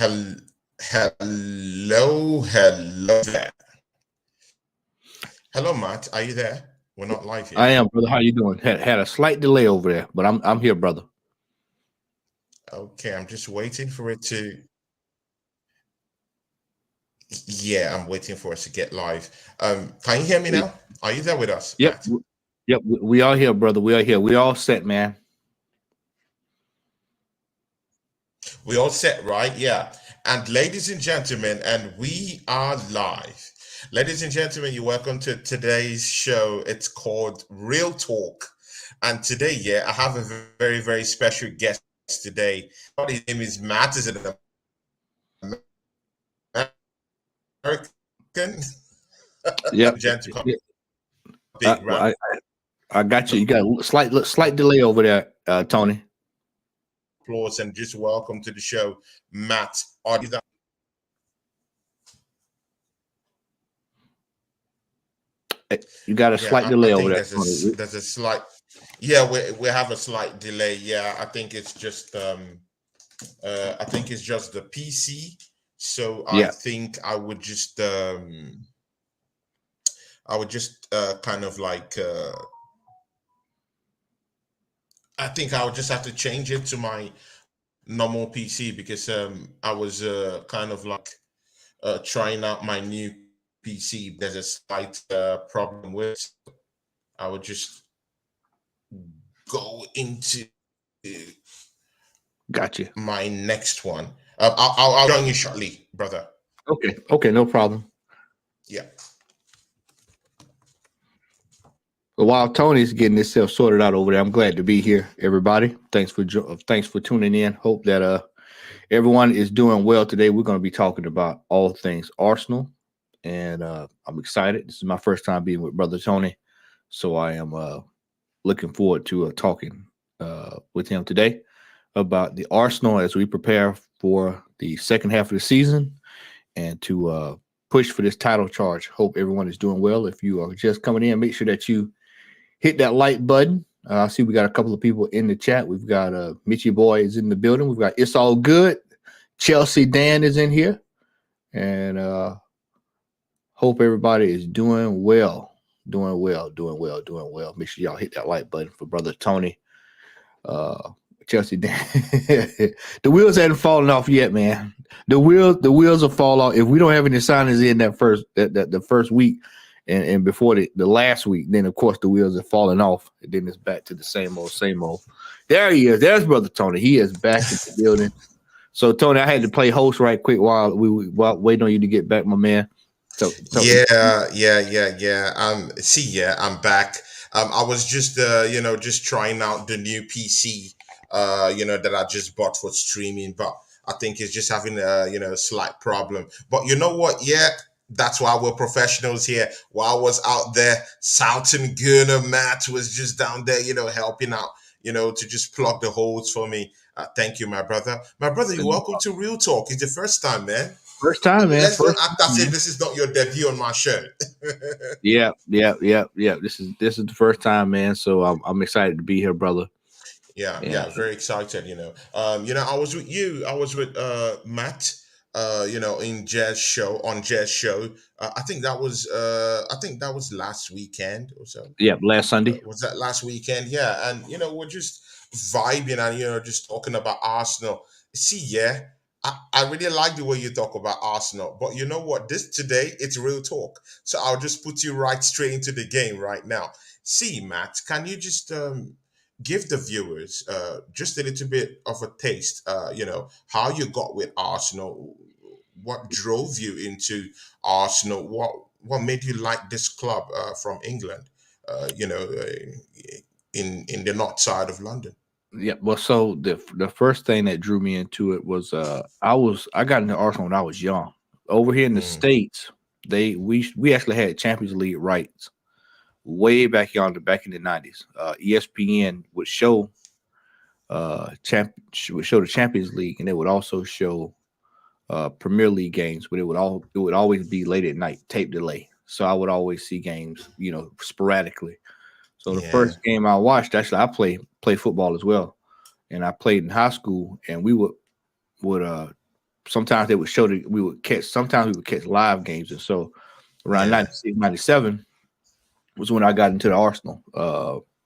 Hel- hello there. Hello, Matt. Are you there? We're not live I yet. am, brother. How you doing? Had a slight delay over there, but I'm here, brother. Okay, I'm just waiting for it to. Yeah, I'm waiting for us to get live. Can you hear me now? Are you there with us, Yep, Matt? yep. We are here, brother. We are here. We all set, man. We all set, right? Yeah. And ladies and gentlemen, and we are live. Ladies and gentlemen, you're welcome to today's show. It's called Real Talk. And today, yeah, I have a very, very special guest today. His name is Matt. Is an American Yep. gentleman, Yeah. big round I got you. of You got a slight delay over there, Tony. applause and just welcome to the show, Matt Odom. You got a Yeah, slight I delay over think there, Tony. there's a slight. Yeah, we have a slight delay. Yeah, I think it's just I think it's just the PC. So I Yeah, think I would just kind of like I think I would just have to change it to my normal PC because I was kind of like trying out my new PC. There's a slight problem with. I would just go into got you. my next one. I'll join you shortly, brother. Okay, no problem. Yeah. But while Tony's getting himself sorted out over there, I'm glad to be here, everybody. Thanks for tuning in. Hope that everyone is doing well today. We're going to be talking about all things Arsenal, and I'm excited. This is my first time being with Brother Tony, so I am looking forward to talking with him today about the Arsenal as we prepare for the second half of the season and to push for this title charge. Hope everyone is doing well. If you are just coming in, make sure that you hit that like button. I see we got a couple of people in the chat. We've got Mitchie Boy is in the building. We've got It's All Good. Chelsea Dan is in here. And hope everybody is doing well. Doing well. Make sure y'all hit that like button for Brother Tony. Chelsea Dan. The wheels haven't fallen off yet, man. The wheels will fall off. If we don't have any signings in the first week, and before the last week, then of course the wheels are falling off, and then it's back to the same old. There he is. There's Brother Tony. He is back in the building. So Tony, I had to play host right quick while waiting on you to get back, my man. So Yeah. Yeah, I'm back. I was just just trying out the new PC that I just bought for streaming, but I think it's just having a slight problem. But you know what? Yeah, that's why we're professionals here. While I was out there, Southern Gunner Matt was just down there, helping out, to just plug the holes for me. Thank you, my brother. My brother, you're welcome to Real Talk. It's the first time, man. First time, man. Let's not act as if this is not your debut on my show. Yeah. This is the first time, man. So I'm excited to be here, brother. Yeah, very excited. I was with you. I was with Matt. In Jazz Show. I think that was last weekend or so. Yeah, last Sunday. Was that last weekend? Yeah, and we're just vibing and just talking about Arsenal. See, yeah, I really like the way you talk about Arsenal, but you know what? This today it's real talk, so I'll just put you right straight into the game right now. See, Matt, can you just give the viewers just a little bit of a taste? How you got with Arsenal, what drove you into Arsenal, what made you like this club from England? Uh, you know, uh, in the north side of London. Yeah. Well, so the first thing that drew me into it was I got into Arsenal when I was young. Over here in the Mm, States, we actually had Champions League rights way back in the 90s. ESPN would show the Champions League, and it would also show Premier League games, but it would always be late at night, tape delay. So I would always see games, sporadically. So the yeah. first game I watched, actually, I play football as well, and I played in high school, and we would sometimes they would show that we would catch. Sometimes we would catch live games, and so around Yeah. 96, 97 was when I got into the Arsenal.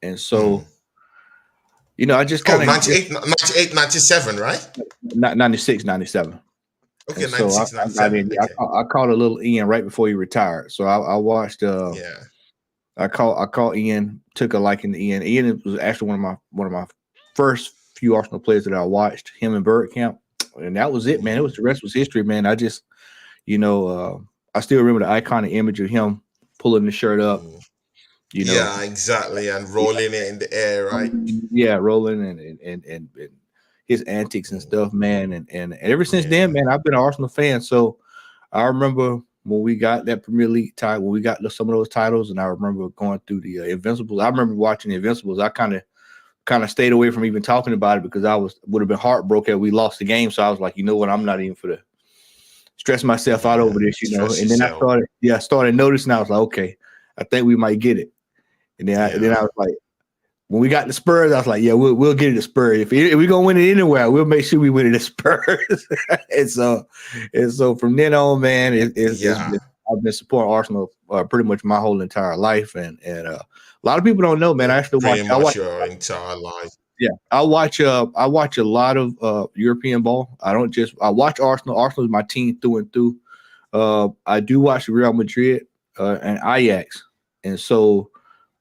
And so I just Oh, kind of 98, 98, 97, right? 96, 97. Okay, And so I, 96, I got 97. in. Okay. I caught a little Ian right before he retired. So I watched. Yeah. I caught Ian. Took a liking to Ian. Ian was actually one of my first few Arsenal players that I watched. Him and Bergkamp, and that was it, man. It was Mhm. the rest was history, man. I just I still remember the iconic image of him pulling the shirt up. Mhm. You know, Yeah, exactly. And rolling it in the air, right? yeah, rolling and his antics and Mhm. stuff, man. And ever since then, Yeah. man, I've been an Arsenal fan. So I remember when we got that Premier League title, when we got some of those titles, and I remember going through the Invincibles. I remember watching the Invincibles. I kind of stayed away from even talking about it because I would have been heartbroken if we lost the game. So I was like, you know what, I'm not even for the stress myself out Yeah. over this, Stress And then yourself. I started noticing. I was like, okay, I think we might get it. And then I Yeah. was like, when we got the Spurs, I was like, yeah, we'll get it to Spurs. If we're gonna win it anywhere, we'll make sure we win it at Spurs. and so from then on, man, it's Yeah. been, I've been supporting Arsenal pretty much my whole entire life, and a lot of people don't know, man. I actually watch. Pretty much your entire life. Yeah, I watch a lot of European ball. I watch Arsenal. Arsenal is my team through and through. I do watch Real Madrid and Ajax, and so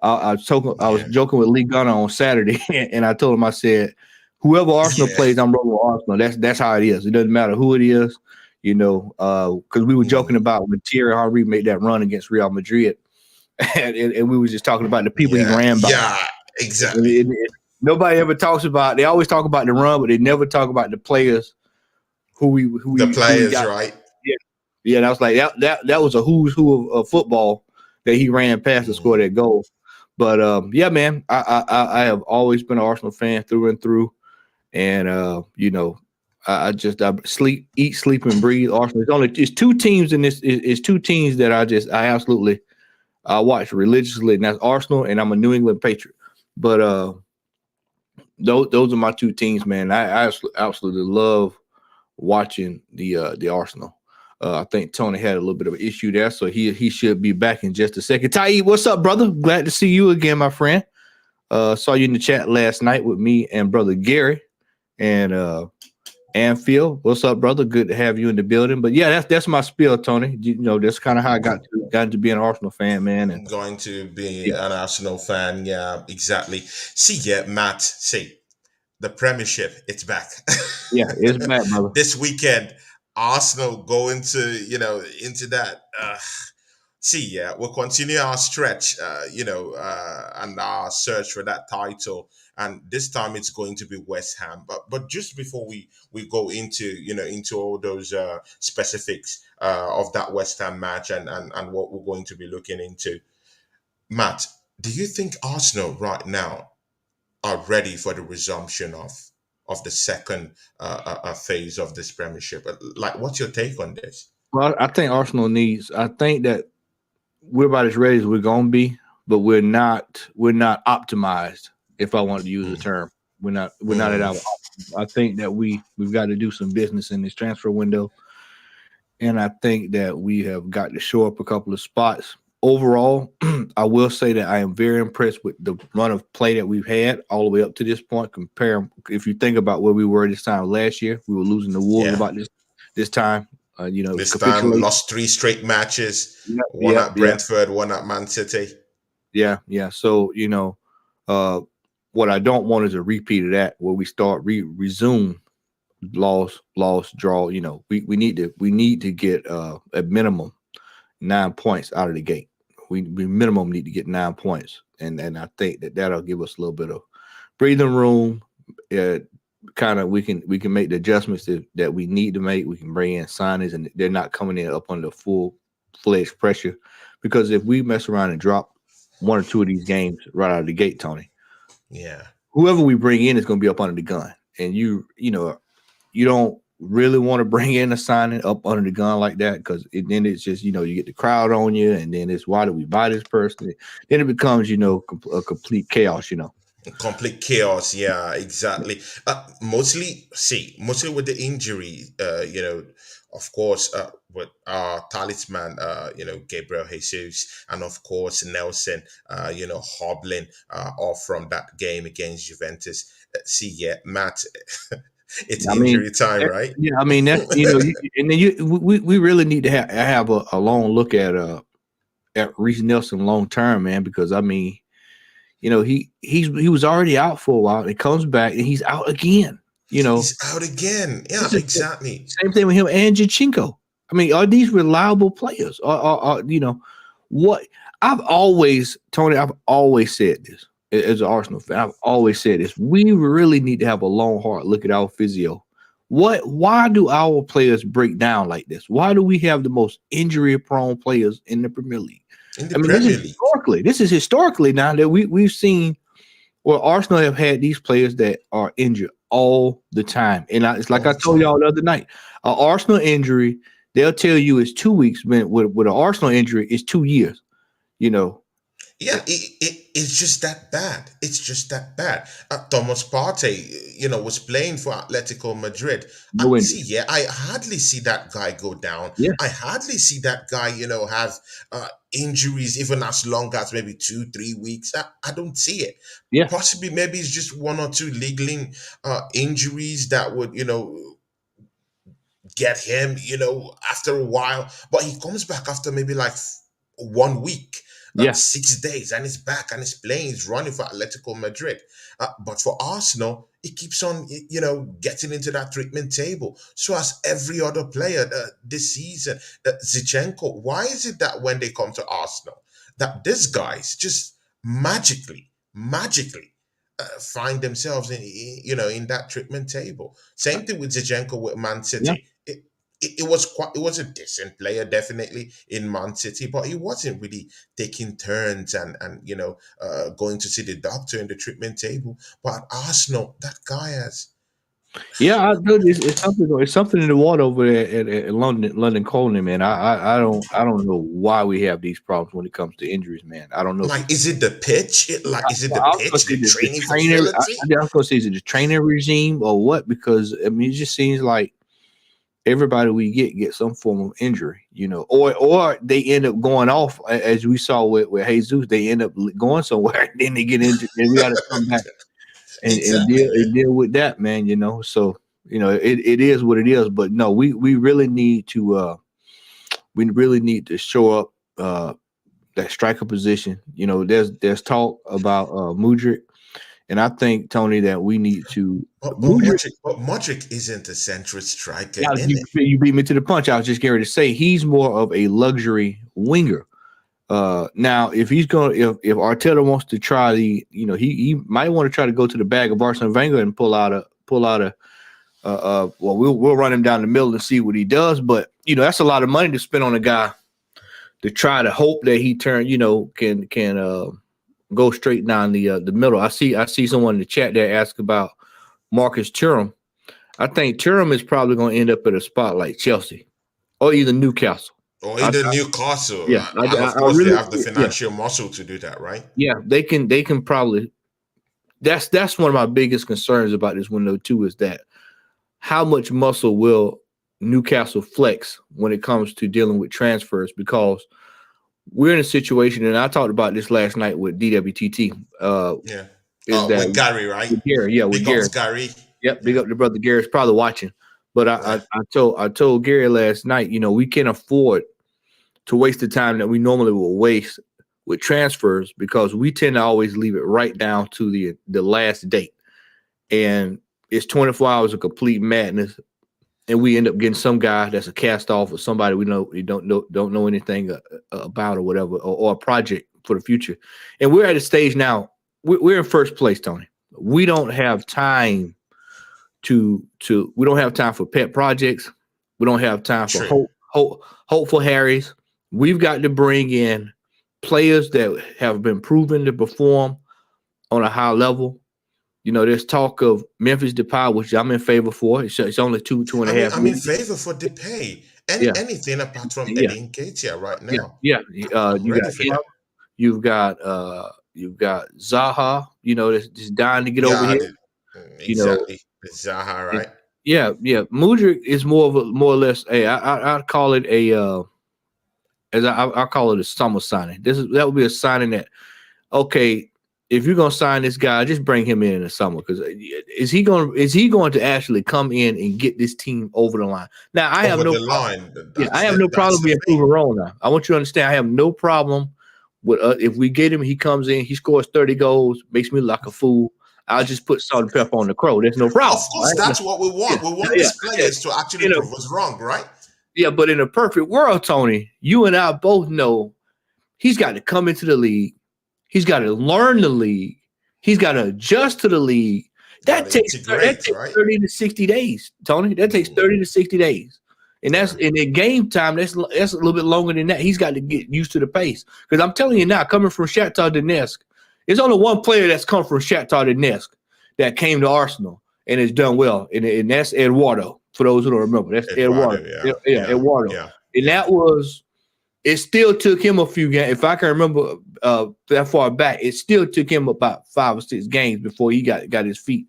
I was Yeah. joking with Lee Gunner on Saturday, and I told him I said, whoever Arsenal Yeah. plays, I'm rolling with Arsenal. That's how it is. It doesn't matter who it is, because we were joking Mm. about when Thierry Henry made that run against Real Madrid, and we were just talking about the people he Yeah. ran by. Yeah. Exactly. Nobody ever talks about. They always talk about the run, but they never talk about the players The who we players, got. right? Yeah, yeah. And I was like that was a who's who of football that he ran past to score Mm. that goal. But yeah, man, I have always been an Arsenal fan through and through, and I sleep, eat, sleep, and breathe Arsenal. It's two teams in this. It's two teams that I absolutely I watch religiously, and that's Arsenal, and I'm a New England Patriot. But those are my two teams, man. I absolutely love watching the Arsenal. I think Tony had a little bit of an issue there, so he should be back in just a second. Tai, what's up, brother? Glad to see you again, my friend. Saw you in the chat last night with me and brother Gary and Phil. What's up, brother? Good to have you in the building. But yeah, that's my spiel, Tony. That's kind of how I got to be an Arsenal fan, man. And Going to be yeah, an Arsenal fan. Yeah, exactly. See, yeah, Matt. See, the Premiership, it's back. yeah, it's bad, brother. This weekend, Arsenal go into that. See, yeah, we'll continue our stretch, and our search for that title. And this time it's going to be West Ham. But just before we go into all those specifics of that West Ham match and what we're going to be looking into, Matt, do you think Arsenal right now are ready for the resumption of the second phase of this Premiership? Like, what's your take on this? Well, I think Arsenal needs. I think that we're about as ready as we're gonna be, but we're not. We're not optimized. If I wanted to use a Mm, term, we're not at mm, our. I think that we've got to do some business in this transfer window, and I think that we have got to show up a couple of spots. Overall, I will say that I am very impressed with the run of play that we've had all the way up to this point. Compare, if you think about where we were this time last year, we were losing the Wolves yeah. about this time. It was This time capitulation. lost three straight matches, Yep, one yep, at yep. Brentford, one at Man City. Yeah, yeah. So uh, what I don't want is a repeat of that where we start resume loss, draw. We need to get at minimum 9 points out of the gate. We minimum need to get 9 points, and I think that'll give us a little bit of breathing room. Uh, Kind of we can make the adjustments that we need to make. We can bring in signings, and they're not coming in up under full fledged pressure. Because if we mess around and drop one or two of these games right out of the gate, Tony, Yeah. whoever we bring in is going to be up under the gun, and you don't really want to bring in a signing up under the gun like that because then it's just you get the crowd on you, and then it's why do we buy this person? Then it becomes a complete chaos. Complete chaos. Yeah, exactly. Mostly with the injury. Of course, with our talisman, Gabriel Jesus, and of course Nelson, hobbling off from that game against Juventus. Yeah, Matt, it's I mean, injury time, right? yeah, I mean that's and then we really need to have a long look at Reese Nelson long term, man, because I mean, he was already out for a while. It comes back and he's out again. You know, He's out again. Yeah, this is the exactly. same thing with him and Jachinko. I mean, are these reliable players? What I've always, Tony, I've always said this as an Arsenal fan. I've always said this. We really need to have a long, hard look at our physio. Why do our players break down like this? Why do we have the most injury prone players in the Premier League? In the I mean, Premier League. this is historically now that we've seen well, Arsenal have had these players that are injured all the time, and it's like All I the told y'all time. the other night. An Arsenal injury, they'll tell you it's 2 weeks. Man, with an Arsenal injury, it's 2 years. You know, Yeah, it's just that bad. It's just that bad. Thomas Partey, was playing for Atletico Madrid. no injury. Yeah, I hardly see that guy go down. Yeah, I hardly see that guy, have injuries even as long as maybe 2, 3 weeks. I don't see it. yeah, Possibly, maybe it's just one or two niggling injuries that would, get him, after a while. But he comes back after maybe like 1 week, yeah, 6 days, and he's back and he's playing. He's running for Atletico Madrid. But for Arsenal, he keeps on, getting into that treatment table. So as every other player this season, Zichenko. Why is it that when they come to Arsenal, that these guys just magically find themselves in that treatment table. Same thing with Zinchenko with Man yeah. City. It was a decent player definitely in Man City, but he wasn't really taking turns and going to see the doctor in the treatment table. But at Arsenal, that guy has. Yeah, it's something in the water over there at London Colney, man. I don't know why we have these problems when it comes to injuries, man. I don't know. Like, is it the pitch? Is it the I was gonna pitch, say the the training trainer. facility? I was gonna say is it the training regime or what? Because I mean, it just seems like everybody we get some form of injury, or they end up going off as we saw with Jesus. They end up going somewhere, and then they get injured, and we got to come back and Exactly, man. deal with that, man. So it is what it is. But no, we really need to show up that striker position. There's talk about Mudrik, and I think Tony that we need to But Mudrik. Modric isn't a central striker Yeah, in you, it. you beat me to the punch. I was just getting ready to say he's more of a luxury winger. Now if he's going, if Arteta wants to try he might want to try to go to the bag of Arsene Wenger and pull out a well, we'll run him down the middle and see what he does. But that's a lot of money to spend on a guy to try to hope that he can go straight down the middle. I see someone in the chat there ask about Marcus Thuram. I think Thuram is probably going to end up at a spot like Chelsea or either Newcastle. Or I, either Newcastle, yeah, and of I course they really, have the yeah, financial muscle to do that, right? yeah. They can probably. That's one of my biggest concerns about this window too is that how much muscle will Newcastle flex when it comes to dealing with transfers because we're in a situation, and I talked about this last night with DWTT. Yeah. Is that With Gary, right? with Gary? Yeah, with Big ups, Gary. Gary. Yep, big Yeah. up to brother Gary's probably watching. But I, Yeah. I, I told Gary last night, we can't afford to waste the time that we normally will waste with transfers because we tend to always leave it right down to the last date. And it's 24 hours of complete madness. And we end up getting some guy that's a cast off or somebody we don't know anything about or whatever, or a project for the future. And we're at a stage now. We're in first place, Tony. We don't have time we don't have time for pet projects. We don't have time for True. hopeful Harrys. We've got to bring in players that have been proven to perform on a high level. There's talk of Memphis Depay, which I'm in favor for. It's only two and a half I'm in million. favor for the pay. Yeah, Anything apart from yeah, Eddie Nketiah right yeah, now. yeah. I'm You ready got for him. that. You've got You've got Zaha, that's dying to get over Yeah, here. You know, exactly. Zaha, it, right? yeah. Mudrik is more or less. I call it a as I call it a summer signing. That would be a signing that, okay, if you're gonna sign this guy, just bring him in the summer, because is he going to actually come in and get this team over the line? Now I have Over no the problem. line. Yeah, I have no That's problem the being thing. proven wrong. Now I want you to understand, I have no problem with if we get him, he comes in, he scores 30 goals, makes me look like a fool. I'll just put salt and pepper on the crow. There's no Of problem, course, right? that's what we Yeah, want. We want yeah, these yeah. players to actually You know, prove us wrong, right? yeah. But in a perfect world, Tony, you and I both know he's got to come into the league. He's got to learn the league. He's got to adjust to the league. Got That to takes that integrate, takes right? 30 to 60 days, Tony. That takes Mm, 30 to 60 days, and that's yeah. in the game time. That's a little bit longer than that. He's got to get used to the pace. Because I'm telling you now, coming from Shakhtar Donetsk, there's only one player that's come from Shakhtar Donetsk that came to Arsenal and has done well, and that's Eduardo. For those who don't remember, that's Eduardo. Eduardo, yeah, Yeah, yeah, Eduardo, yeah, and yeah. that was it still took him a few games. If I can remember that far back, it still took him about 5 or 6 games before he got his feet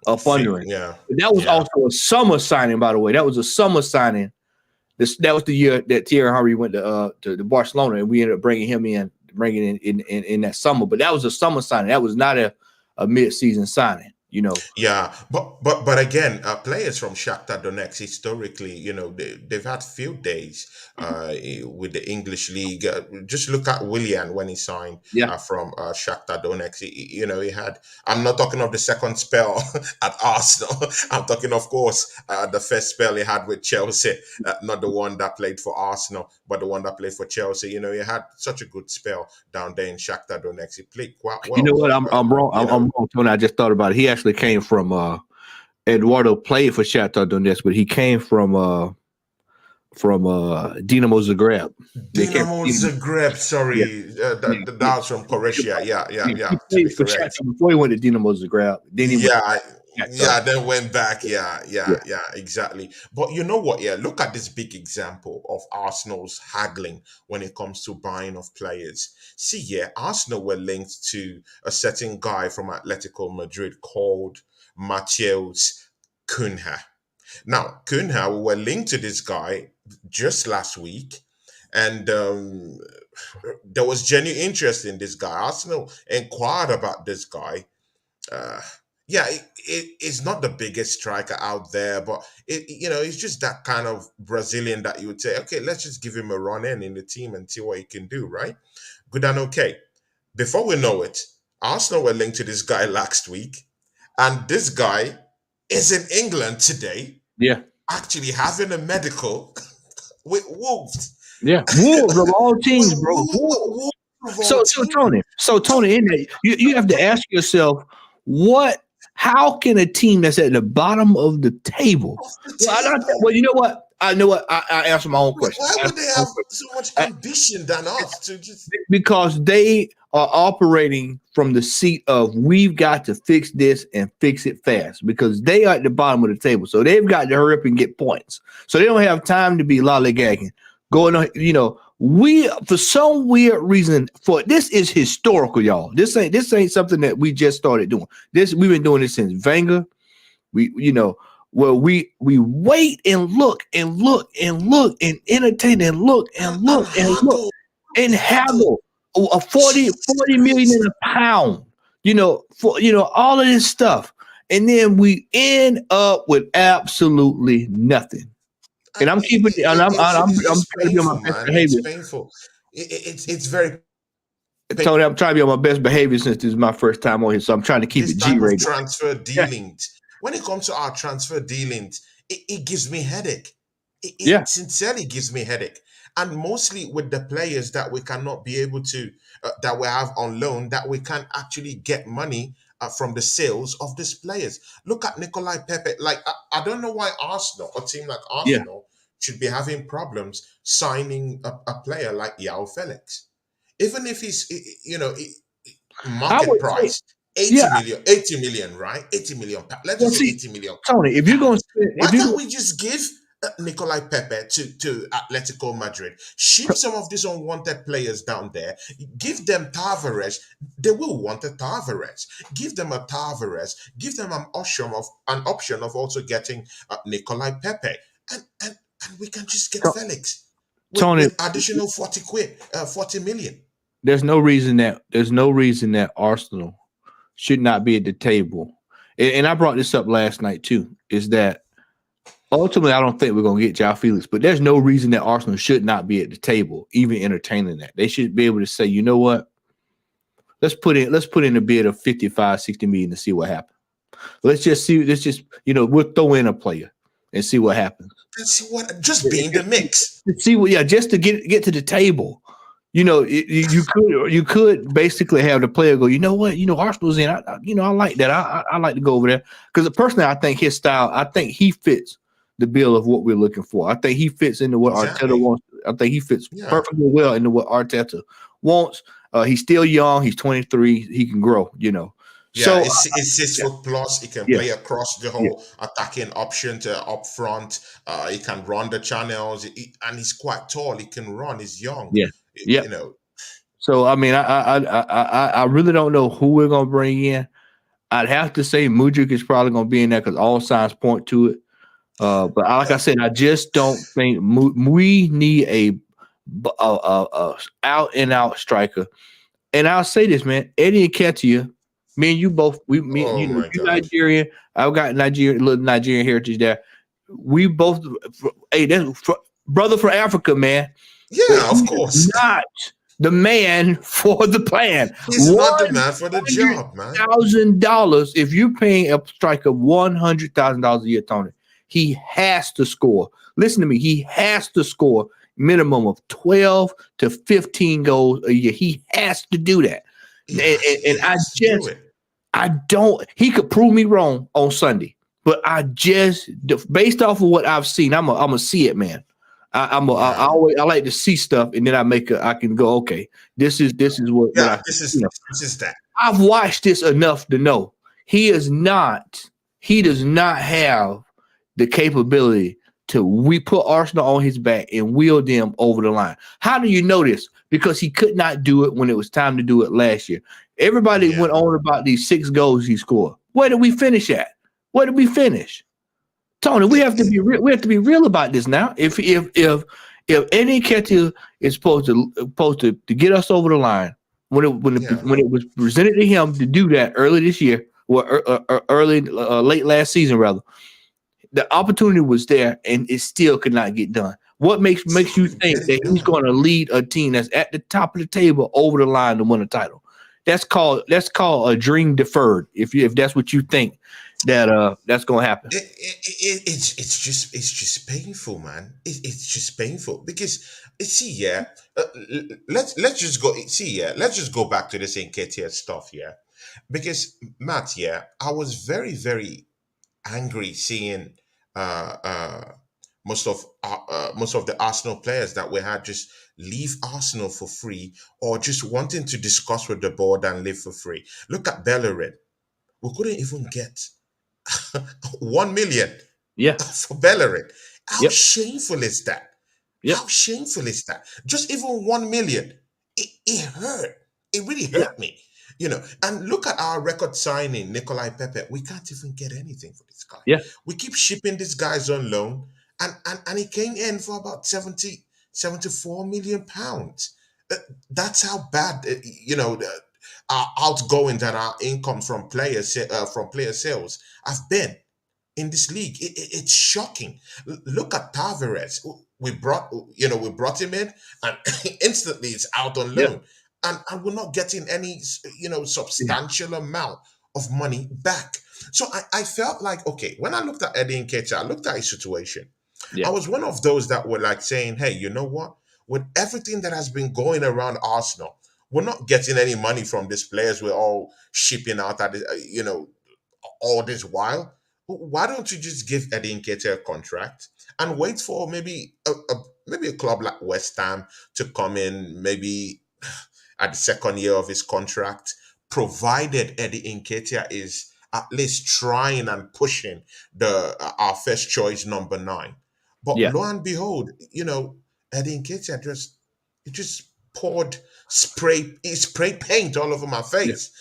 up under him. Yeah, But that was yeah. also a summer signing, by the way. That was a summer signing. That was the year that Thierry Henry went to Barcelona, and we ended up bringing in that summer. But that was a summer signing. That was not a mid-season signing. Yeah, but again, players from Shakhtar Donetsk historically, they've had field days with the English league. Just look at Willian when he signed Yeah. from Shakhtar Donetsk. He had. I'm not talking of the second spell at Arsenal. I'm talking, of course, the first spell he had with Chelsea, not the one that played for Arsenal, but the one that played for Chelsea. He had such a good spell down there in Shakhtar Donetsk. He played quite You know well. what? I'm Uh, I'm wrong. you I'm know, wrong, Tony. I just thought about it. He actually came from Eduardo played for Shakhtar Donetsk, but he came from Dinamo Zagreb. They came Dynamo from Dinamo. Zagreb, Yeah, sorry, yeah. that was from Croatia. Yeah, yeah, yeah. He To be played for correct. Shakhtar before he went to Dinamo Zagreb. Then he went Yeah, to Shakhtar. yeah. Then went back. Yeah, Yeah, yeah, yeah. Exactly. But you know what? Yeah, look at this big example of Arsenal's haggling when it comes to buying of players. See, yeah, Arsenal were linked to a certain guy from Atletico Madrid called Mateus Cunha. Now, Cunha, we were linked to this guy just last week, and there was genuine interest in this guy. Arsenal inquired about this guy. Uh, yeah, it's not the biggest striker out there, but it's just that kind of Brazilian that you would say, okay, let's just give him a run in the team and see what he can do, right? Good and okay. Before we know it, Arsenal were linked to this guy last week, and this guy is in England today, yeah, actually having a medical with Wolves. yeah. Wolves of all With teams, bro. Wolves. Wolves of all So teams. Tony, in there, you have to ask yourself, what? How can a team that's at the bottom of the table? Off the Well, table. you know what? I know what. I answer my own question. Why I answer would they my have own question. so much I- ambition than us to just because they are operating from the seat of, we've got to fix this and fix it fast, because they are at the bottom of the table. So they've got to hurry up and get points. So they don't have time to be lollygagging. Going on, we, for some weird reason, for this is historical, y'all. This ain't something that we just started doing. This, we've been doing this since Wenger. We wait and look and look and look and entertain and look and and look and look haggle, and haggle. haggle a 40, Jesus 40 million in Christ. a pound, for all of this stuff. And then we end up with absolutely nothing. And And I'm keeping and I'm it's trying to be on my painful, best man. It's behavior. painful. It's very Tony, I'm trying to be on my best behavior since this is my first time on here. So I'm trying to keep this it G type of rated. transfer Yeah. dealings. When it comes to our transfer dealings, it gives me headache. Yeah. It sincerely gives me headache, and mostly with the players that we cannot be able to that we have on loan, that we can actually get money from the sales of these players. Look at Nikolai Pepe. Like, I don't know why Arsenal, a team like Yeah. Arsenal, should be having problems signing a player like Yao Felix, even if he's I market would say, price yeah. 80 million, right? 80 million. Let's Well, just say see, 80 million Tony, if you're gonna pounds. spend, Why can't we just give Nicolai Pepe to Atletico Madrid. Ship some of these unwanted players down there. Give them Tavares. They will want a Tavares. Give them a Tavares. Give them an option of also getting Nicolai Pepe, and we can just get To- Felix Tony, with additional 40 quid, 40 million. there's no reason that Arsenal should not be at the table. And I brought this up last night too. Is that ultimately I don't think we're gonna get Jao Felix, but there's no reason that Arsenal should not be at the table, even entertaining that. They should be able to say, you know what, let's put in a bid of 55, 60 million to see what happens. We'll throw in a player and see what happens. And see what, just be in the mix. See what, yeah, just to get to the table. You could basically have the player go, you know what, Arsenal's in. I like that. I like to go over there because personally, I think his style. I think he fits the bill of what we're looking for. I think he fits into what Arteta Exactly. wants. I think he fits Yeah. perfectly well into what Arteta wants. He's still young. He's 23. He can grow. Yeah, So it's six yeah, foot plus. He can yeah, play across the yeah, whole attacking option to up front. He can run the channels, and he's quite tall. He can run. He's young. yeah, yeah. You know, So I mean, I really don't know who we're gonna bring in. I'd have to say Mudrik is probably gonna be in there because all signs point to it. But like I said, I just don't think we need a out and out striker. And I'll say this, man, Eddie Nketiah, me and you both, oh my you God. Nigerian, I've got Nigerian, little Nigerian heritage there. We both, hey, that's brother from Africa, man. But Yeah, he of is course. not the man for the plan. He's not the One man for the hundred job, man. $1,000. If you're paying a striker $100,000 a year, Tony, he has to score. Listen to me. He has to score minimum of 12 to 15 goals a year. He has to do that. He And, has, and, he and I has to do just, it. I don't, he could prove me wrong on Sunday, but I just, based off of what I've seen, I'm a see it, man. Yeah, I like to see stuff and then I can go, okay, this is what I, yeah. This you is know, this. This is that. I've watched this enough to know he is not. He does not have the capability to we put Arsenal on his back and wheel them over the line. How do you know this? Because he could not do it when it was time to do it last year. Everybody Yeah, went on about these 6 goals he scored. Where did we finish at? Where did we finish? Tony, we have to it, be we have to be real about this now. If any catcher is supposed to get us over the line yeah, when it was presented to him to do that early this year or early late last season rather, the opportunity was there and it still could not get done. What makes still you couldn't get think that it he's done. going to lead a team that's at the top of the table over the line to win a title? That's called a dream deferred. If that's what you think that's going to happen. It's just painful, man. It's just painful because see, yeah. Let's just go see, yeah. Let's just go back to this Nketiah stuff, yeah. Because Matt, yeah, I was very angry seeing uh, uh, most of the Arsenal players that we had just leave Arsenal for free or just wanting to discuss with the board and live for free. Look at Bellerin. We couldn't even get 1 million Yeah. for Bellerin. How Yep. shameful is that? Yep. How shameful is that? Just even 1 million. It hurt. It really Yeah. hurt me. And look at our record signing, Nicolai Pepe. We can't even get anything for this guy. Yeah. We keep shipping these guys on loan, and he came in for about 74 million pounds. That's how bad our outgoings and our income from player sales have been in this league. It's shocking. Look at Tavares. We brought him in, and instantly it's out on Yeah. loan, and we're not getting any Yeah. substantial amount of money back. So I felt like, okay, when I looked at Eddie Nketiah, I looked at his situation. I Yeah. was one of those that were like saying, hey, you know what? With everything that has been going around Arsenal, we're not getting any money from these players. We're all shipping out at all this while. Why don't you just give Eddie Nketiah a contract and wait for maybe a club like West Ham to come in, maybe at the second year of his contract, provided Eddie Nketiah is at least trying and pushing the our first choice number 9. But Yeah. lo and behold, Eddie Nketiah just poured spray paint all over my Yeah. face.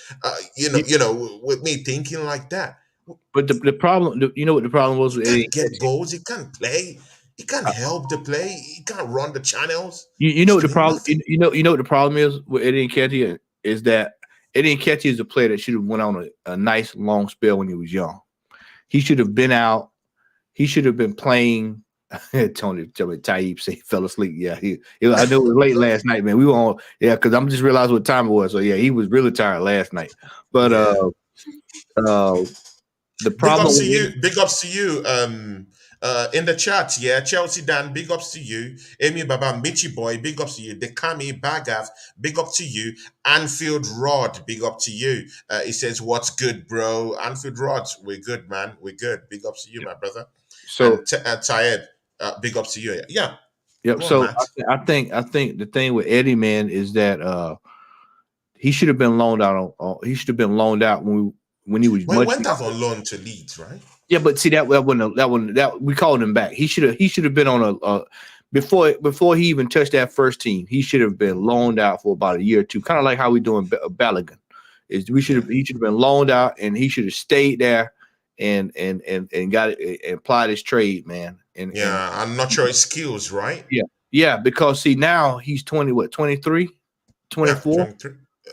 Yeah. With me thinking like that. But the problem, you know what the problem was He with Eddie can't get Nketiah? goals. He can't play. He can't help the play. He can't run the channels. You know He's what the doing problem, nothing. you know what the problem is with Eddie Nketiah is that Eddie Nketiah is a player that should have went on a nice long spell when he was young. He should have been out. He should have been playing. Tony Taib say he fell asleep. Yeah, I know it was late last night, man. We were on, because I'm just realized what time it was. So yeah, he was really tired last night. But Yeah. uh the Big problem ups to with you. Eddie, Big ups to you. In the chat, yeah. Chelsea Dan, big ups to you. Amy Baba, Michi Boy, big ups to you. Dekami Bagav, big up to you. Anfield Rod, big up to you. He says, "What's good, bro?" Anfield Rod, we're good, man. We're good. Big ups to you, my brother. so And Tayed, big ups to you. Yeah. yep. Go on, So Matt. I think the thing with Eddie, man, is that he should have been loaned out he should have been loaned out when he was Well, he much went out younger. on loan to Leeds, right? Yeah, but see that we called him back. He should have been on a before he even touched that first team. He should have been loaned out for about a year or two, kind of like how we doing Balogun. Is we should Yeah. have he should have been loaned out and he should have stayed there and got it and applied his trade, man. And Yeah, I'm not sure his skills, right? yeah, yeah, because see now he's 20, what, 23, Yeah, 24. 23.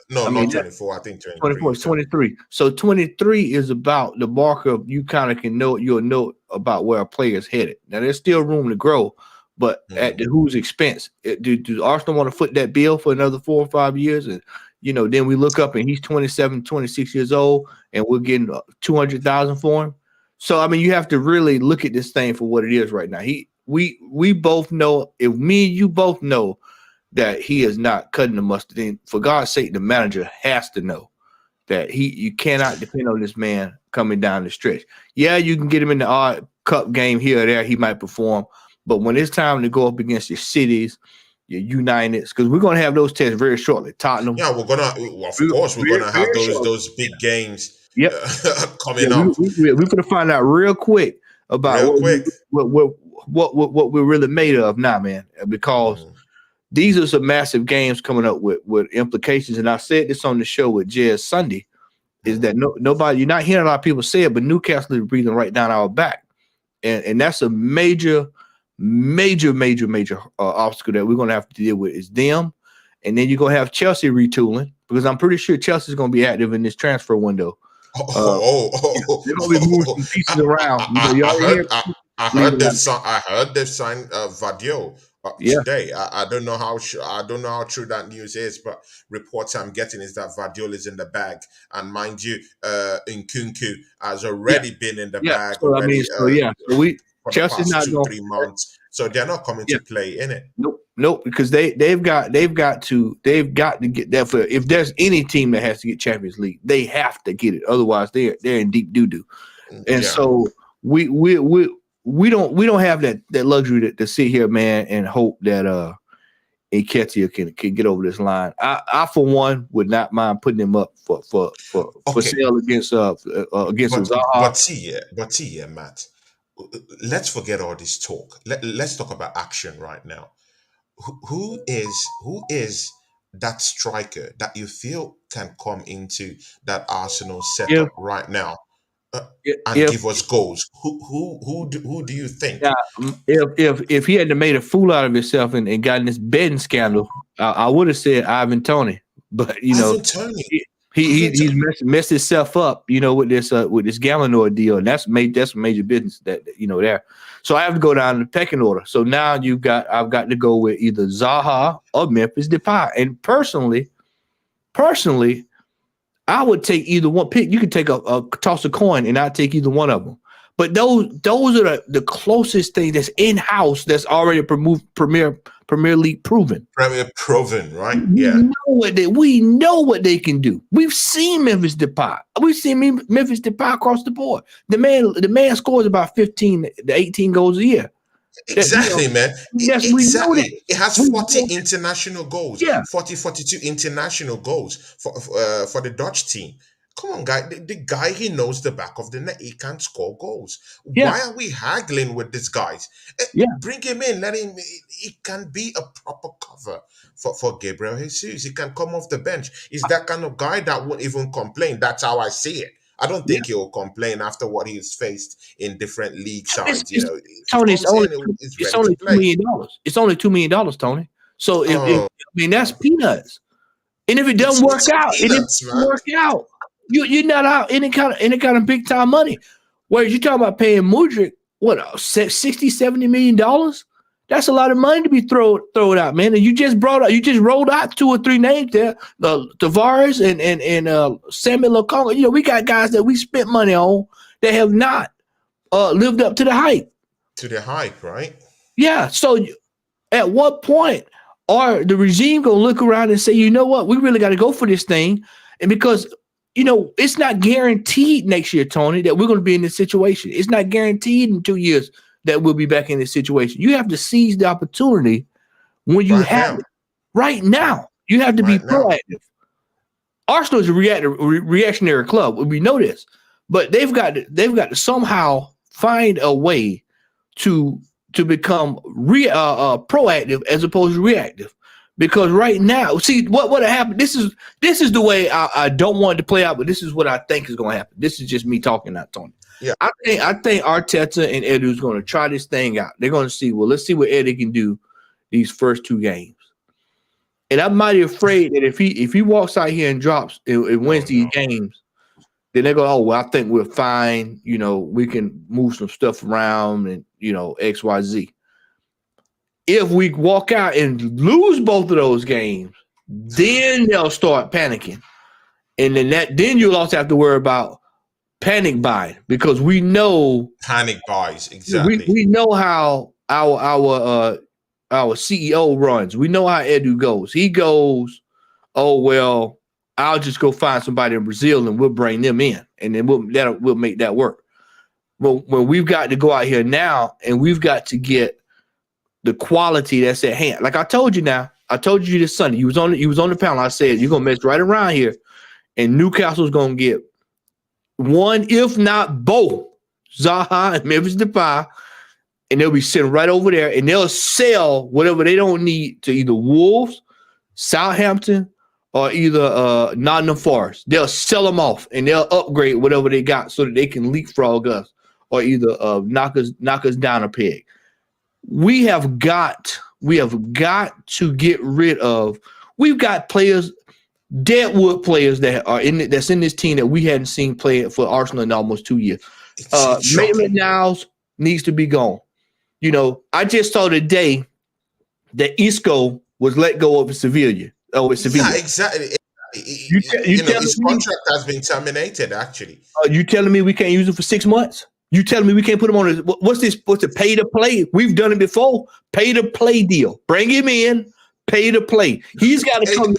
No, I mean not 24. I think 23 24 you is said. 23. So 23 is about the marker of you kind of can know you'll know about where a player is headed. Now there's still room to grow, but at Mm. whose expense? Do Arsenal want to foot that bill for another 4 or 5 years? And then we look up and he's 27, 26 years old, and we're getting 200,000 for him. So I mean, you have to really look at this thing for what it is right now. We both know, if me and you both know that he is not cutting the mustard. And for God's sake, the manager has to know that you cannot depend on this man coming down the stretch. Yeah, you can get him in the odd cup game here or there, he might perform. But when it's time to go up against your cities, your Uniteds, because we're going to have those tests very shortly. Tottenham, Yeah, well, of course, we're very, gonna have very those shortly. those big games Yep. Yeah, coming up we're going to find out real quick about real quick. what we're really made of now, man. Because Mm. these are some massive games coming up with implications. And I said this on the show with Jez Sunday, is Mm. that nobody, you're not hearing a lot of people say it, but Newcastle is breathing right down our back. And that's a major obstacle that we're going to have to deal with is them. And then you're going to have Chelsea retooling, because I'm pretty sure Chelsea's going to be active in this transfer window. They're going to be moving some pieces around. You already hear I leaving heard like, they've signed Vadio yeah, today. I don't know how I don't know how true that news is, but reports I'm getting is that Vadio is in the bag, and mind you, Nkunku has yeah, already been in the yeah. bag So I mean, already so yeah, so for the Chelsea's past not two going. 3 months, so they're not coming Yeah. to play in it. Nope, because they've got to get that. For if there's any team that has to get Champions League, they have to get it. Otherwise, they're in deep doo doo. And Yeah. so we don't have that luxury to sit here, man, and hope that Nketiah can get over this line. I for one would not mind putting him up for Okay. sale against But Zaha. see, yeah, Matt. Let's forget all this talk. Let's talk about action right now. Who is that striker that you feel can come into that Arsenal If setup right now uh, and if give us goals? Who do you think? Yeah, if he hadn't made a fool out of himself and gotten this betting scandal, I would have said Ivan Tony. But Ivan Tony. he's messed himself up, with this gambling ordeal, and that's major business that there. So I have to go down the pecking order. So now I've got to go with either Zaha or Memphis Depay. And personally, I would take either one. Pick. You could take a toss a coin, and I'd take either one of them. But those are the closest thing that's in house that's already Premier League proven. Premier proven, right? We Yeah. know what they can do. We've seen Memphis Depay. We've seen Memphis Depay across the board. The man scores about 15 to 18 goals a year. Exactly, man. Yes, we know that. Exactly. It has We 40 know that. international goals, Yeah. 42 international goals for the Dutch team. Come on, guy. The guy, he knows the back of the net. He can score goals. Yeah, Why are we haggling with these guys? yeah. Bring him in. Let him. He can be a proper cover for Gabriel Jesus. He can come off the bench. He's that kind of guy that won't even complain. That's how I see it. I don't Yeah. think he'll complain after what he's faced in different league It's, sides. it's If he Tony. comes in, he's It's ready to only $2 play. million. It's only $2 million, Tony. So if Oh, I mean that's peanuts. And if it doesn't work it's out, and if it peanuts, doesn't man. work out, you're not out any kind of big time money. Whereas you talking about paying Mudryk what 60-70 million dollars? That's a lot of money to be thrown out, man. And you just rolled out 2 or 3 names there, Tavares and Samuel Lukonga. You know, we got guys that we spent money on that have not lived up to the hype. To the hype, right? Yeah. So at what point are the regime gonna look around and say, you know what, we really got to go for this thing? And because it's not guaranteed next year, Tony, that we're gonna be in this situation. It's not guaranteed in 2 years that we'll be back in this situation. You have to seize the opportunity when you Right have now, it. Right now, you have to be right now. proactive. Arsenal is a reactionary club. We know this, but they've got to somehow find a way to become proactive as opposed to reactive. Because right now, see what happened. This is the way I don't want it to play out, but this is what I think is going to happen. This is just me talking, not Tony. Yeah. I think Arteta and Edu is going to try this thing out. They're going to see. Well, let's see what Eddie can do these first 2 games. And I'm mighty afraid that if he walks out here and drops and wins these games, then they go, oh, well, I think we're fine. We can move some stuff around and, X, Y, Z. If we walk out and lose both of those games, then they'll start panicking. And then you'll also have to worry about panic buying because we know Panic buys, exactly. we know how our CEO runs. We know how Edu goes. He goes, oh, well, I'll just go find somebody in Brazil and we'll bring them in, and then we'll make that work. But when we've got to go out here now and we've got to get the quality that's at hand. Like I told you this Sunday. You was on the panel. I said you're gonna mess right around here, and Newcastle's gonna get one, if not both, Zaha and Memphis Depay, and they'll be sitting right over there, and they'll sell whatever they don't need to either Wolves, Southampton, or either Nottingham Forest. They'll sell them off and they'll upgrade whatever they got so that they can leapfrog us or either knock us down a peg. We have got to get rid of. We've got players, deadwood players that's in this team that we hadn't seen play for Arsenal in almost 2 years. It's Maitland-Niles needs to be gone. I just saw today that Isco was let go of Sevilla. Yeah, exactly. His contract has been terminated. Actually, you telling me we can't use it for 6 months? You telling me we can't put him on what's this? What's the pay to play? We've done it before. Pay to play deal. Bring him in. Pay to play. He's got to come.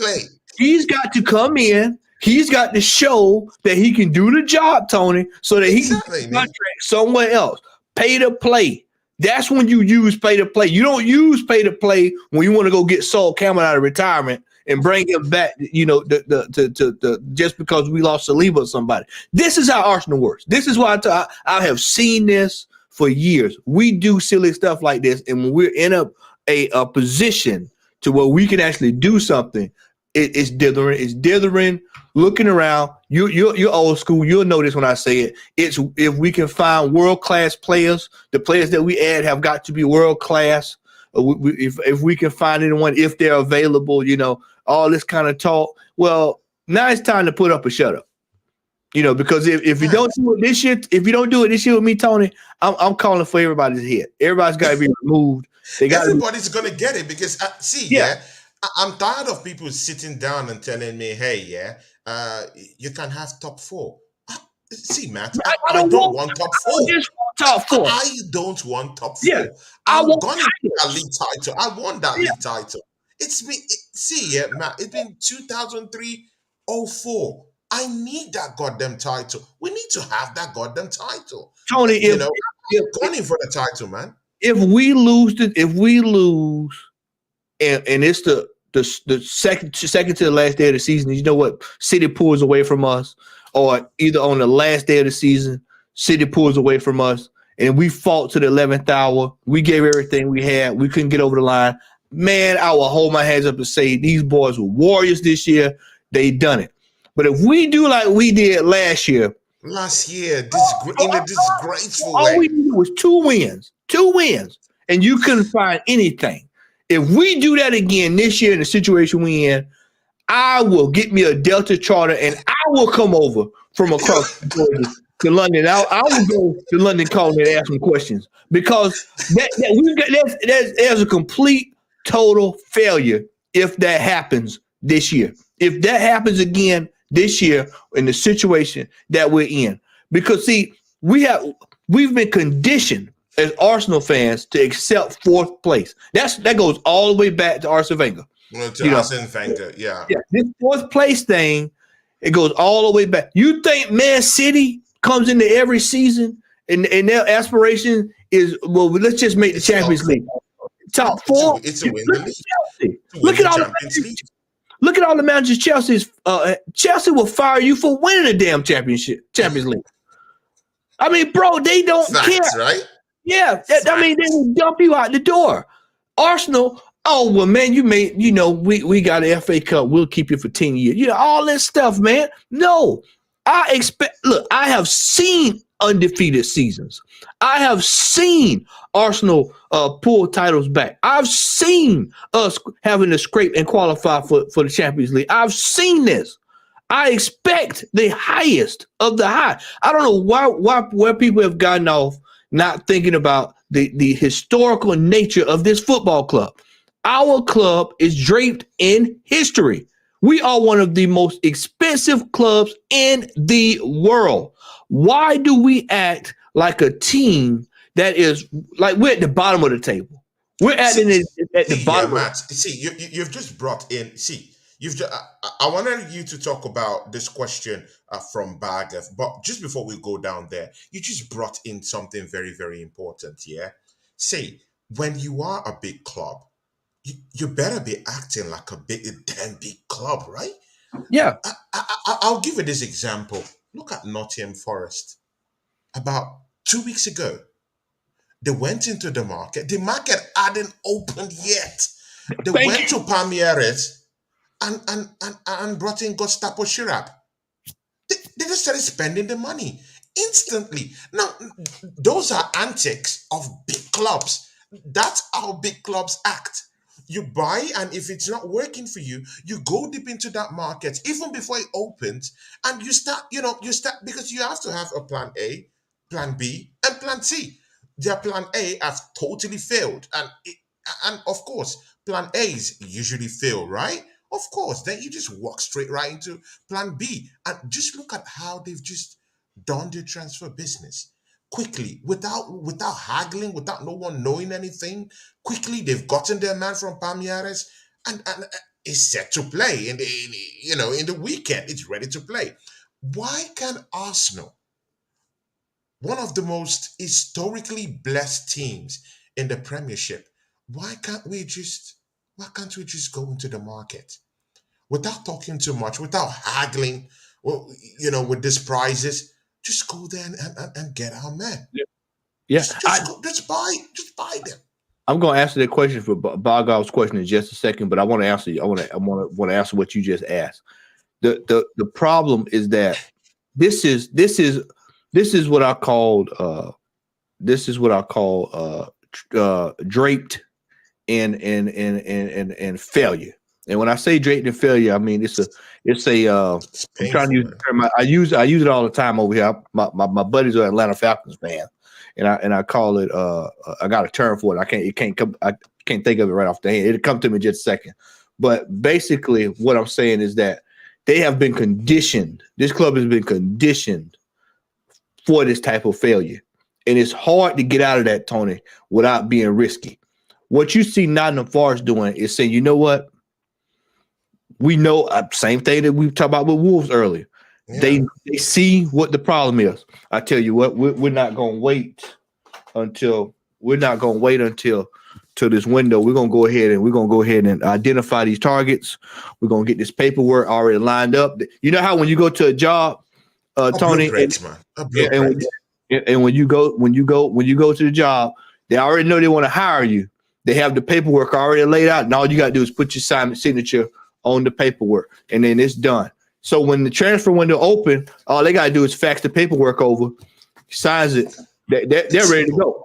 He's got to come in. He's got to show that he can do the job, Tony, so that he can contract somewhere else. Pay to play. That's when you use pay to play. You don't use pay to play when you want to go get Sol Campbell out of retirement and bring him back, just because we lost Saliba or somebody. This is how Arsenal works. This is why I have seen this for years. We do silly stuff like this, and when we're in a position to where we can actually do something, it's dithering. It's dithering. Looking around, you're old school. You'll know this when I say it. It's if we can find world-class players, the players that we add have got to be world-class. If we can find anyone, if they're available, all this kind of talk. Well, now it's time to put up or shut up. Because if you don't do it this year, with me, Tony, I'm calling for everybody's head. Everybody's got to be removed. Everybody's gonna get it because I'm tired of people sitting down and telling me, "Hey, you can have top four." See, Matt, I don't want top four. I just want top four. I don't want top four. Yeah, I'm gonna get that league title. I want that league title. It's me. Matt, it's been 2003-04. I need that goddamn title. We need to have that goddamn title. Tony, I'm going in for the title, man. If we lose, and it's the second to the last day of the season, you know what? City pulls away from us, or either on the last day of the season, City pulls away from us, and we fought to the 11th hour. We gave everything we had. We couldn't get over the line. Man, I will hold my hands up and say these boys were warriors this year. They done it. But if we do like we did last year, in a disgraceful all we way. needed was two wins, and you couldn't find anything. If we do that again this year in the situation we in, I will get me a Delta charter and I will come over from across Georgia to London. I will go to London calling and ask some questions because there's a complete total failure if that happens this year. If that happens again this year in the situation that we're in, because see, we've been conditioned as Arsenal fans to accept fourth place. That goes all the way back to Arsene Wenger. Arsene Wenger, yeah. This fourth place thing, it goes all the way back. You think Man City comes into every season and their aspiration is, well, let's just make the Champions League. Top four. It's a win the league. Chelsea. Look at all the managers Chelsea's. Chelsea will fire you for winning a damn Champions League. I mean, bro, they don't care. Right? Yeah, I mean, they will dump you out the door. Arsenal, oh, well, man, we got an FA Cup. We'll keep you for 10 years. All this stuff, man. No, I have seen undefeated seasons. I have seen Arsenal pull titles back. I've seen us having to scrape and qualify for the Champions League. I've seen this. I expect the highest of the high. I don't know where people have gotten off not thinking about the historical nature of this football club. Our club is draped in history. We are one of the most expensive clubs in the world. Why do we act like a team that is like we're at the bottom of the table? We're at the bottom. Yeah, Matt. You've just brought in. I wanted you to talk about this question from Bagath, but just before we go down there, you just brought in something very, very important. Yeah. When you are a big club, you better be acting like a damn big club, right? Yeah. I'll give you this example. Look at Nottingham Forest. About 2 weeks ago, they went into the market. The market hadn't opened yet. They went to Palmeiras and brought in Gustavo Schirab. They just started spending the money instantly. Now, those are antics of big clubs. That's how big clubs act. You buy, and if it's not working for you, you go deep into that market even before it opens, and you start because you have to have a plan A, plan B, and plan C. Their plan A has totally failed, and of course, plan A's usually fail, right? Of course, then you just walk straight right into plan B, and just look at how they've just done their transfer business quickly, without haggling, without no one knowing anything. Quickly, they've gotten their man from Palmeiras, and is set to play in the weekend. It's ready to play. Why can Arsenal, one of the most historically blessed teams in the Premiership, why can't we just go into the market without talking too much, without haggling, well, with these prizes? Just go there and get our man. Yeah, just buy them. I'm going to answer that question for Bagov's question in just a second, but I want to answer. I want to answer what you just asked. The problem is that this is what I called draped in failure. And when I say draped in failure, I mean it's a I'm trying to use the term. I use it all the time over here. My buddies are Atlanta Falcons fan, and I call it I got a term for it. I can't think of it right off the hand. It'll come to me in just a second. But basically what I'm saying is that they have been conditioned. This club has been conditioned for this type of failure. And it's hard to get out of that, Tony, without being risky. What you see Nottingham Forest doing is saying, you know what? We know same thing that we talked about with Wolves earlier. Yeah. They see what the problem is. I tell you what, we're not going to wait until this window. We're going to go ahead and identify these targets. We're going to get this paperwork already lined up. You know how when you go to a job Tony, Blueprints, man. and, and Blueprint. and when you go to the job, they already know they want to hire you. They have the paperwork already laid out, and all you got to do is put your signature on the paperwork, and then it's done. So when the transfer window open, all they got to do is fax the paperwork over, signs it. They're ready to go.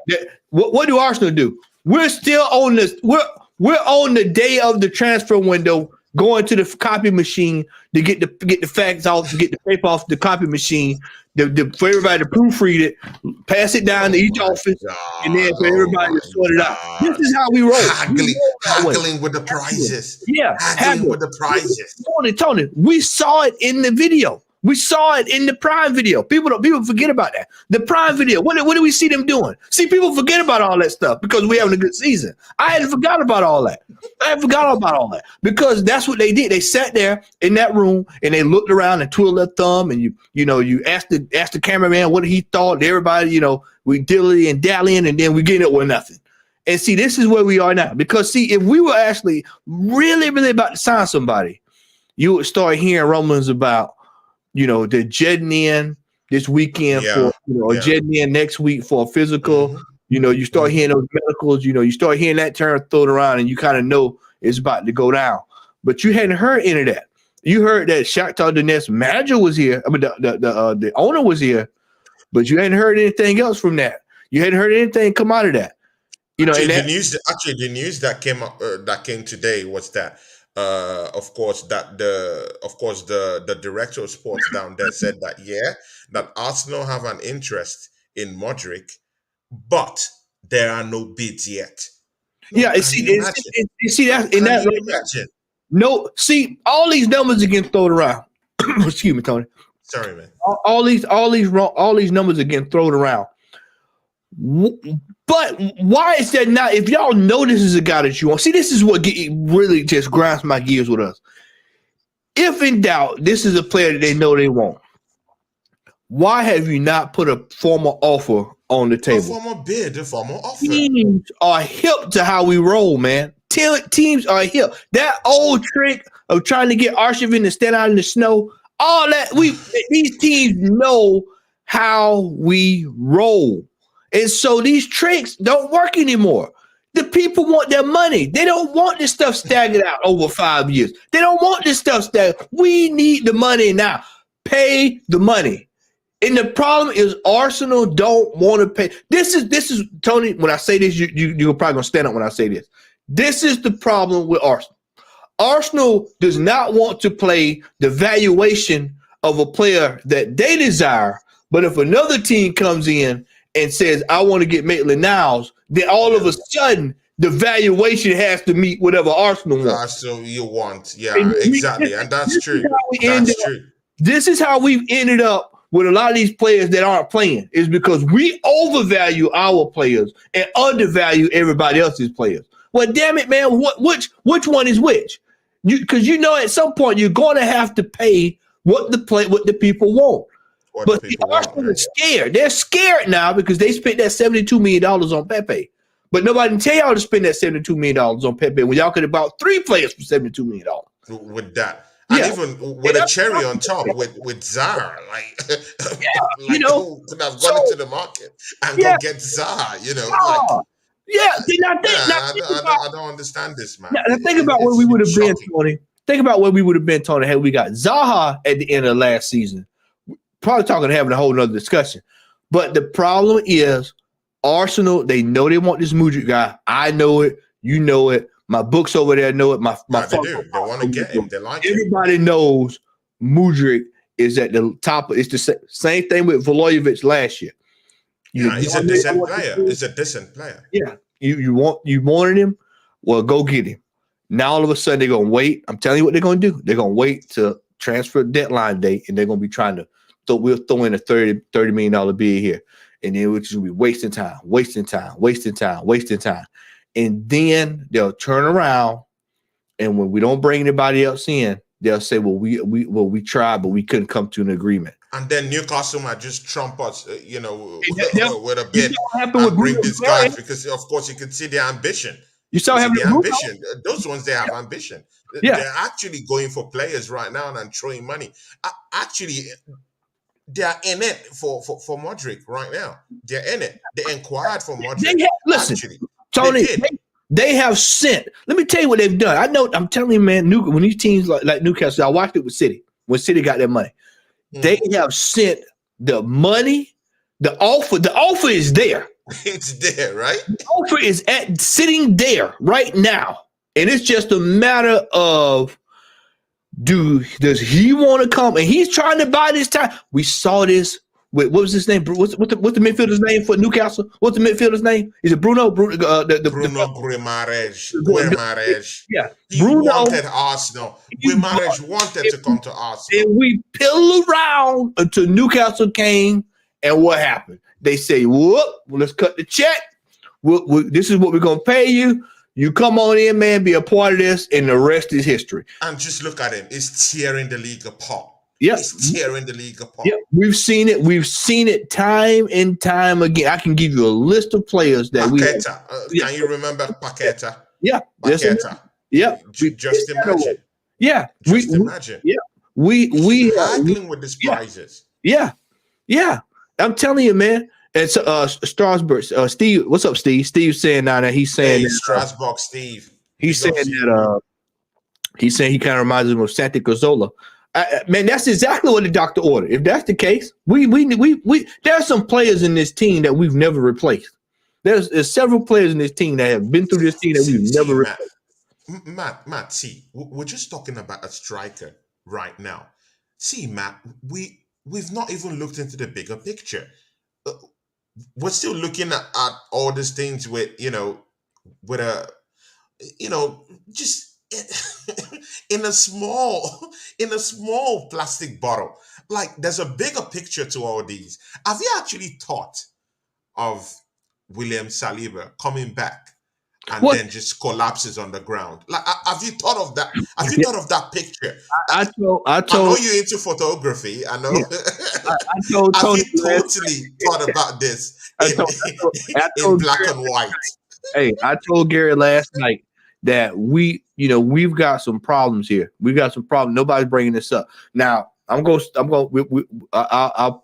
What do Arsenal do? We're still on this. We're on the day of the transfer window, going to the copy machine to get the facts off, to get the paper off the copy machine, for everybody to proofread it, pass it down to each office, and then for everybody to sort it out. This is how we roll. Haggling with the prizes. Yeah, haggling with the prizes. Tony, we saw it in the video. We saw it in the Prime video. People forget about that. The Prime video. What do we see them doing? See, people forget about all that stuff because we're having a good season. I hadn't forgot about all that. Because that's what they did. They sat there in that room and they looked around and twirled their thumb, and you asked the cameraman what he thought. Everybody, we dilly and dallying, and then we get it with nothing. And see, this is where we are now. Because see, if we were actually really, really about to sign somebody, you would start hearing rumblings about they're jetting in this weekend jetting in next week for a physical. Mm-hmm. You start hearing those medicals, you start hearing that term thrown around, and you kind of know it's about to go down. But you hadn't heard any of that. You heard that Shakhtar Donetsk manager was here. I mean, the owner was here, but you hadn't heard anything else from that. You hadn't heard anything come out of that. The news that came up that came today was that of course the director of sports down there said that Arsenal have an interest in Modric, but there are no bids yet. All these numbers are getting thrown around. Excuse me, Tony. Sorry, man. All these numbers are getting thrown around. But why is that not? If y'all know this is a guy that you want, see, this is what really just grinds my gears with us. If in doubt, this is a player that they know they want. Why have you not put a formal offer on the table? A formal bid, a formal offer. Teams are hip to how we roll, man. Teams are hip. That old trick of trying to get Arshavin to stand out in the snow, all that, these teams know how we roll. And so these tricks don't work anymore. The people want their money. They don't want this stuff staggered out over 5 years. They don't want this stuff staggered. We need the money now. Pay the money. And the problem is Arsenal don't want to pay. This is Tony, when I say this, you're probably going to stand up when I say this. This is the problem with Arsenal. Arsenal does not want to pay the valuation of a player that they desire, but if another team comes in and says, I want to get Maitland-Niles, then all of a sudden the valuation has to meet whatever Arsenal wants. So you want. Yeah, exactly. And that's true. This is how we've ended up with a lot of these players that aren't playing, is because we overvalue our players and undervalue everybody else's players. Well, damn it, man, which one is which? Because at some point you're going to have to pay what the people want. But the Arsenal is scared. They're scared now because they spent that $72 million on Pepe. But nobody can tell y'all to spend that $72 million on Pepe when y'all could have bought 3 players for $72 million. With that. And even with a cherry on top with Zaha, could have gone into the market and go get Zaha, I don't understand this, man. Now think about where we would have been, Tony. Think about where we would have been, Tony, had we got Zaha at the end of last season. Probably having a whole nother discussion. But the problem is Arsenal, they know they want this Mudryk guy. I know it. You know it. My books over there know it. They do. They want to get him. They like him. Everybody knows Mudryk is at the top. It's the same thing with Vlahovic last year. He's a decent player. He's a decent player. Yeah. You wanted him? Well, go get him. Now all of a sudden they're gonna wait. I'm telling you what they're gonna do. They're gonna wait to transfer deadline date, and they're gonna be trying to we'll throw in a $30 million bid here. And then we're just gonna be wasting time. And then they'll turn around, and when we don't bring anybody else in, they'll say, well, we tried, but we couldn't come to an agreement. And then Newcastle might just trump us, with a bid and bring these guys because, of course, you can see their ambition. You saw having ambition. Those ones, they have ambition. Yeah. They're actually going for players right now and throwing money. Actually, they're in it for Modric right now. They're in it. They inquired for They Modric. have, listen, Actually, they Tony. did. They have sent. Let me tell you what they've done. I know. I'm telling you, man. When these teams like Newcastle, I watched it with City. When City got their money, they Mhm. have sent the money, the offer. The offer is there. It's there, right? The offer is sitting there right now, and it's just a matter of does he want to come? And he's trying to buy this time. We saw this. What was his name? What's the midfielder's name for Newcastle? What's the midfielder's name? Is it Bruno? Bruno Guimaraes. The Guimaraes. yeah, He Bruno. wanted Arsenal. Guimaraes wanted to come to Arsenal. And we piddle around until Newcastle came, and what happened? They say, "Whoop, well, let's cut the check. This is what we're gonna pay you. You come on in, man, be a part of this, and the rest is history." And just look at him. He's tearing the league apart. Yep. He's tearing the league apart. Yep. We've seen it. We've seen it time and time again. I can give you a list of players that Paqueta. Can you remember Paqueta? Yeah. Paqueta. Yeah. Just imagine. Yeah. Just imagine. Yeah. We haggling with these prizes. Yeah. Yeah. I'm telling you, man. It's Strasbourg. Steve, what's up, Steve? Steve's saying now that he's saying that, Strasbourg Steve. He's saying that he's saying he kind of reminds him of Santi Cazorla. Man, that's exactly what the doctor ordered. If that's the case, we there are some players in this team that we've never replaced. There's several players in this team that have been through this team that we've never replaced. Matt, see, we're just talking about a striker right now. See, Matt, we've not even looked into the bigger picture. We're still looking at all these things with with a just in a small plastic bottle. Like there's a bigger picture to all these. Have you actually thought of William Saliba coming back and then just collapses on the ground? Like, have you thought of that? Have you thought of that picture? I know you're into photography. I know. Yeah. I told have Tony you totally thought about this in black and white? Hey, I told Gary last night that we've got some problems here. We've got some problems. Nobody's bringing this up. Now, I'll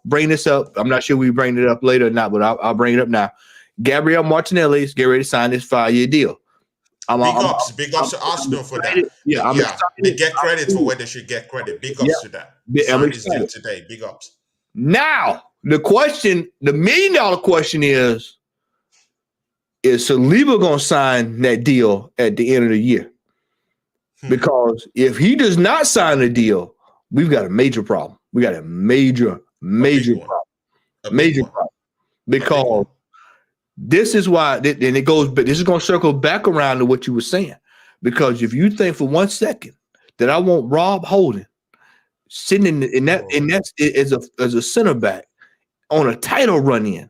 bring this up. I'm not sure we bring it up later or not, but I'll bring it up now. Gabriel Martinelli is getting ready to sign this 5-year deal. Big ups to Arsenal for that. Yeah, they get credit for where they should get credit. Big ups to that. Sign this deal today. Big ups. Now, the $1 million question is Saliba going to sign that deal at the end of the year? Because if he does not sign the deal, we've got a major problem. We got a major problem. Major problem. Because this is why, and it goes, but this is going to circle back around to what you were saying. Because if you think for 1 second that I want Rob Holding sitting in that as a center back on a title run in,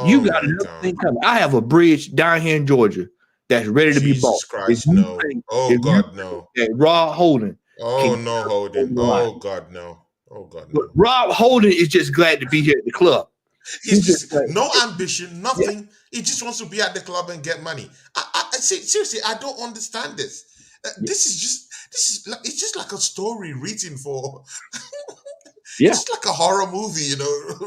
you got another thing coming. I have a bridge down here in Georgia that's ready to be bought. Christ, no. God, no. Rob Holding. Oh, no, Holding. Oh, God, no. Oh, God, no. But Rob Holding is just glad to be here at the club. He's just no ambition, nothing. Yeah. He just wants to be at the club and get money. I seriously, I don't understand this. It's just like a story written for. It's like a horror movie,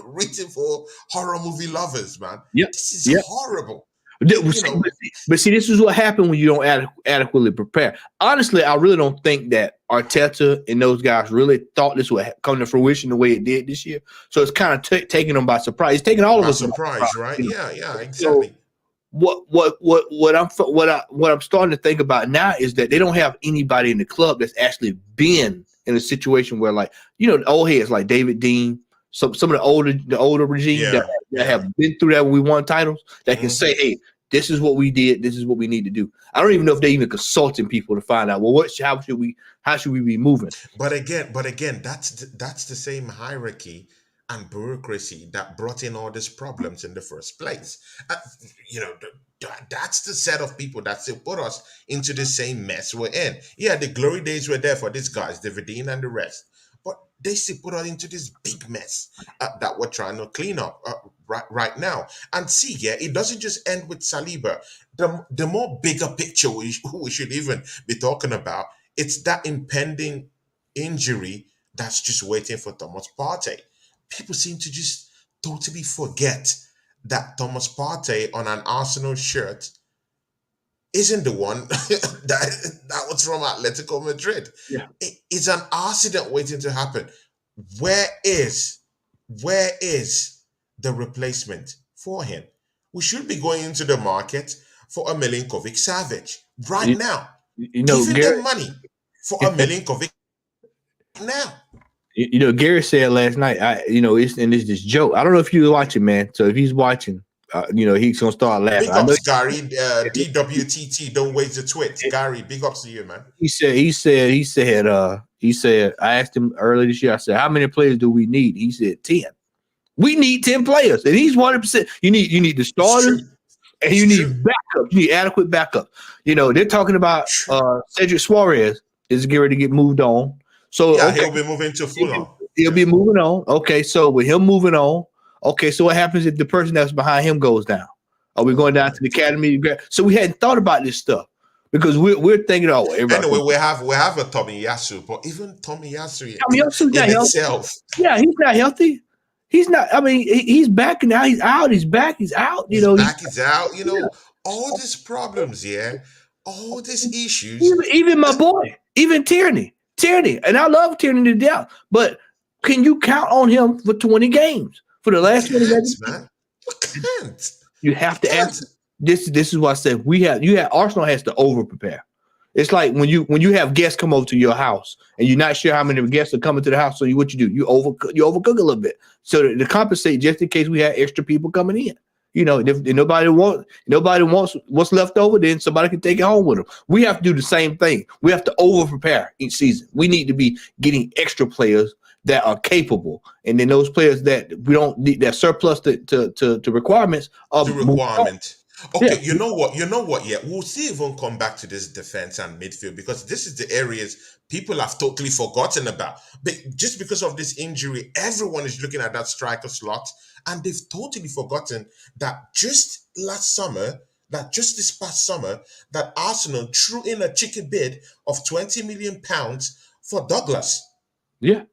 written for horror movie lovers, man. Yep. This is horrible. But see, this is what happened when you don't adequately prepare. Honestly, I really don't think that Arteta and those guys really thought this would come to fruition the way it did this year. So it's kind of taking them by surprise. It's taking all of us by surprise, right? Yeah, exactly. So what I'm starting to think about now is that they don't have anybody in the club that's actually been in a situation where, like, the old heads like David Dean, some of the older regime that have been through that when we won titles, that can say, hey, this is what we did, this is what we need to do. I don't even know if they even consulting people to find out, well, how should we be moving? But again, that's the same hierarchy and bureaucracy that brought in all these problems in the first place. That's the set of people that still put us into the same mess we're in. Yeah, the glory days were there for these guys, David Dean and the rest. But they still put us into this big mess that we're trying to clean up right now. And see, it doesn't just end with Saliba. The more bigger picture we should even be talking about, it's that impending injury that's just waiting for Thomas Partey. people seem to just totally forget that Thomas Partey on an Arsenal shirt isn't the one that was from Atletico Madrid. Yeah. It's an accident waiting to happen. Where is where is the replacement for him? We should be going into the market for a Milinkovic Savage right You, now, you know, giving Gary. them money for a Milinkovic now. Gary said last night. It's this joke. I don't know if you were watching, man. So if he's watching, he's gonna start laughing. Big I know ups, Gary. DWTT, don't waste the twit. Gary, big ups to you, man. he said. I asked him earlier this year. I said, how many players do we need? He said 10. We need 10 players, and he's 100%. You need the It's starters, true. and It's you need true. backup. You need adequate backup. They're talking about True. Cedric Suarez is getting ready to get moved on. So Yeah, okay, he'll be moving to Fulham. he'll be moving on. Okay, so with him moving on, okay, so what happens if the person that's behind him goes down? Are we going down to the academy? So we hadn't thought about this stuff because we're thinking, oh, Anyway, we have a Tommy Yasu, but even Tommy Yasu not in healthy. itself, Yeah, he's not healthy. He's not. I mean, he's back now. He's out. He's back. He's out. his back is out. All these problems, all these issues. Even my boy, even Tierney, and I love Tierney to death. But can you count on him for 20 games for the last 20 games? Man, you can't. You have to ask. This is what I said. Arsenal has to over prepare. It's like when you have guests come over to your house and you're not sure how many guests are coming to the house. So what you do? You overcook a little bit so to compensate just in case we have extra people coming in. If nobody wants what's left over, then somebody can take it home with them. We have to do the same thing. We have to over prepare each season. We need to be getting extra players that are capable, and then those players that we don't need, that surplus to requirements are The requirement. Okay, Yeah. you know what? Yeah, we'll see even come back to this defense and midfield because this is the areas people have totally forgotten about. But just because of this injury, everyone is looking at that striker slot, and they've totally forgotten that just this past summer, that Arsenal threw in a cheeky bid of £20 million for Douglas. Yeah.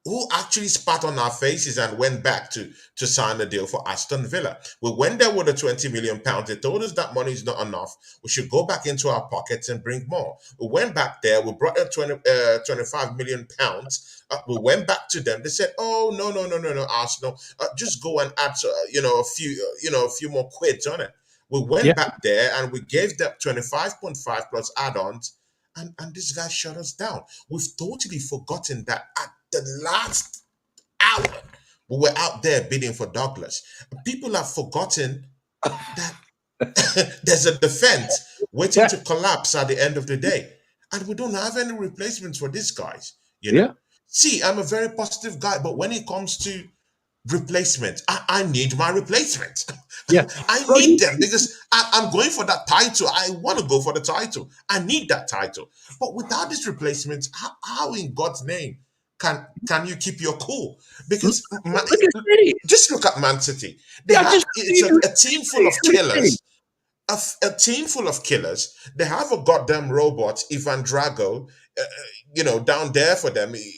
Who actually spat on our faces and went back to sign a deal for Aston Villa. We went there with the £20 million. They told us that money is not enough. We should go back into our pockets and bring more. We went back there. We brought in £25 million. We went back to them. They said, "Oh no, Arsenal, just go and add, a few more quids on it." We went back there and we gave them 25.5 plus add-ons. And this guy shut us down. We've totally forgotten that at the last hour, we were out there bidding for Douglas. People have forgotten that there's a defense waiting to collapse at the end of the day. And we don't have any replacements for these guys. Yeah. See, I'm a very positive guy, but when it comes to replacement, I need my replacement. Yeah. I need them because I'm going for that title. I want to go for the title. I need that title. But without this replacement, how in God's name can you keep your cool? Because just look at Man City. It's a team full of killers. A team full of killers. They have a goddamn robot, Ivan Drago, down there for them. Manning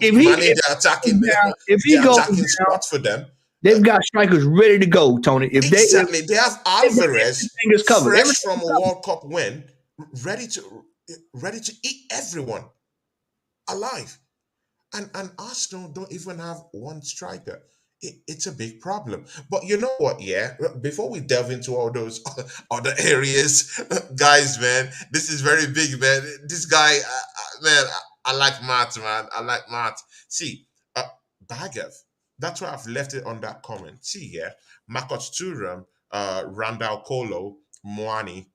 the attacking spot for them. They've got strikers ready to go, Tony. They have Alvarez covered. fresh from a World Cup win, ready to eat everyone alive. And Arsenal don't even have one striker. It's a big problem. But you know what? Yeah, before we delve into all those other areas, guys, man, this is very big, man. This guy, man, I like Matt, man. I like Matt. See, Bagev. That's why I've left it on that comment. See here, Marcus Thuram, Randall Kolo, Moani.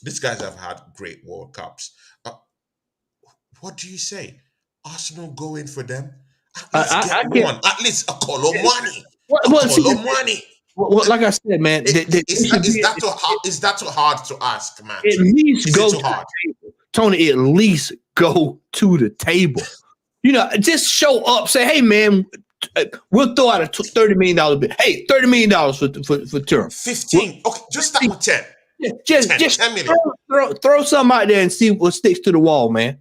These guys have had great World Cups. What do you say? Arsenal go in for them? At least a Kolo Moani. Well, like I said, man, is that too hard to ask, man? At least go to the table. Tony, at least go to the table. Just show up, say, "Hey, man, we'll throw out a $30 million bid. Hey, $30 million for Thuram. 15. Okay, just start with 10. Just 10 million. throw something out there and see what sticks to the wall, man.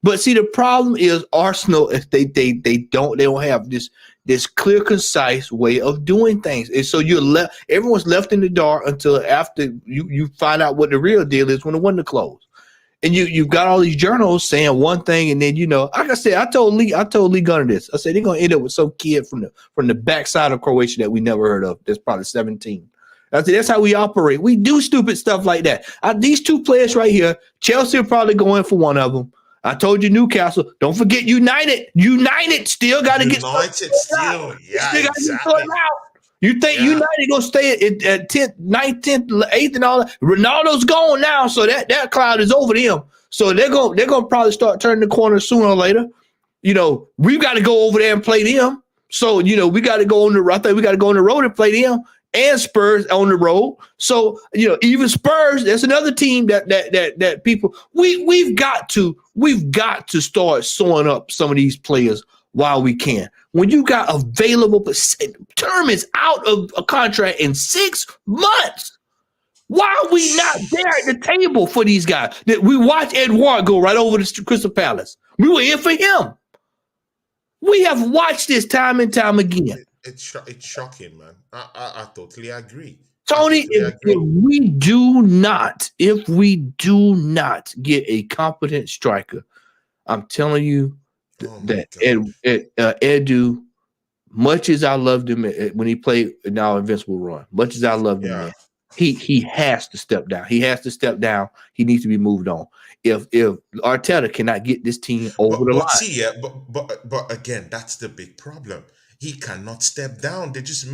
But see, the problem is Arsenal. If they don't have this clear, concise way of doing things, and so you're left. Everyone's left in the dark until after you find out what the real deal is when the window closes. And you've got all these journals saying one thing, and then like I said, I told Lee Gunner this. I said they're gonna end up with some kid from the backside of Croatia that we never heard of. That's probably 17. I said that's how we operate. We do stupid stuff like that. These two players right here, Chelsea will probably go in for one of them. I told you Newcastle. Don't forget United. United still got to get United still. Yeah, exactly. You think United gonna stay at 10th, 9th, 10th, 8th, and all that? Ronaldo's gone now, so that cloud is over them. So they're gonna probably start turning the corner sooner or later. We've got to go over there and play them. So we got to go on the. I think we got to go on the road and play them. And Spurs on the road. So, even Spurs, that's another team that people we've got to start sewing up some of these players while we can. When you got available, but term is out of a contract in 6 months. Why are we not there at the table for these guys? We watched Edouard go right over to Crystal Palace. We were in for him. We have watched this time and time again. It's shocking, man. I totally agree. Tony, if we do not get a competent striker, I'm telling you that Edu, much as I loved him when he played in our Invincible run, much as I loved him, man, he has to step down. He has to step down. He needs to be moved on. If Arteta cannot get this team over the line. But again, that's the big problem. He cannot step down. They just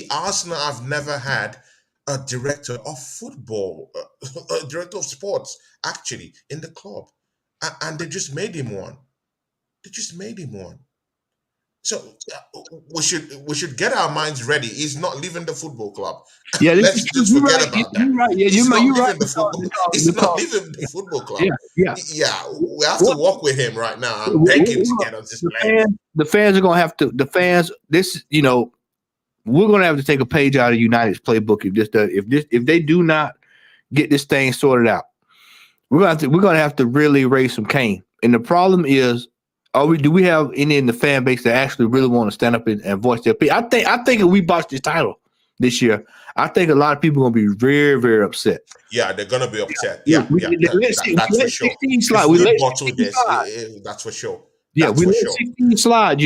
Arsenal have never had a director of football, a director of sports, actually, in the club. And they just made him one. So we should get our minds ready. He's not leaving the football club. Yeah, let's just forget about that. You're right. Yeah, He's not leaving the football club. Yeah. We have to walk with him right now. I'm begging to get us this plane. The fans are gonna have to. The fans, we're gonna have to take a page out of United's playbook if they do not get this thing sorted out. We're gonna have to really raise some cane. And the problem is, do we have any in the fan base that actually really want to stand up and voice their opinion? I think if we botch this title this year, I think a lot of people are gonna be very, very upset. Yeah, they're gonna be upset. That's for sure. That's for sure. Yeah, we let 16 slide.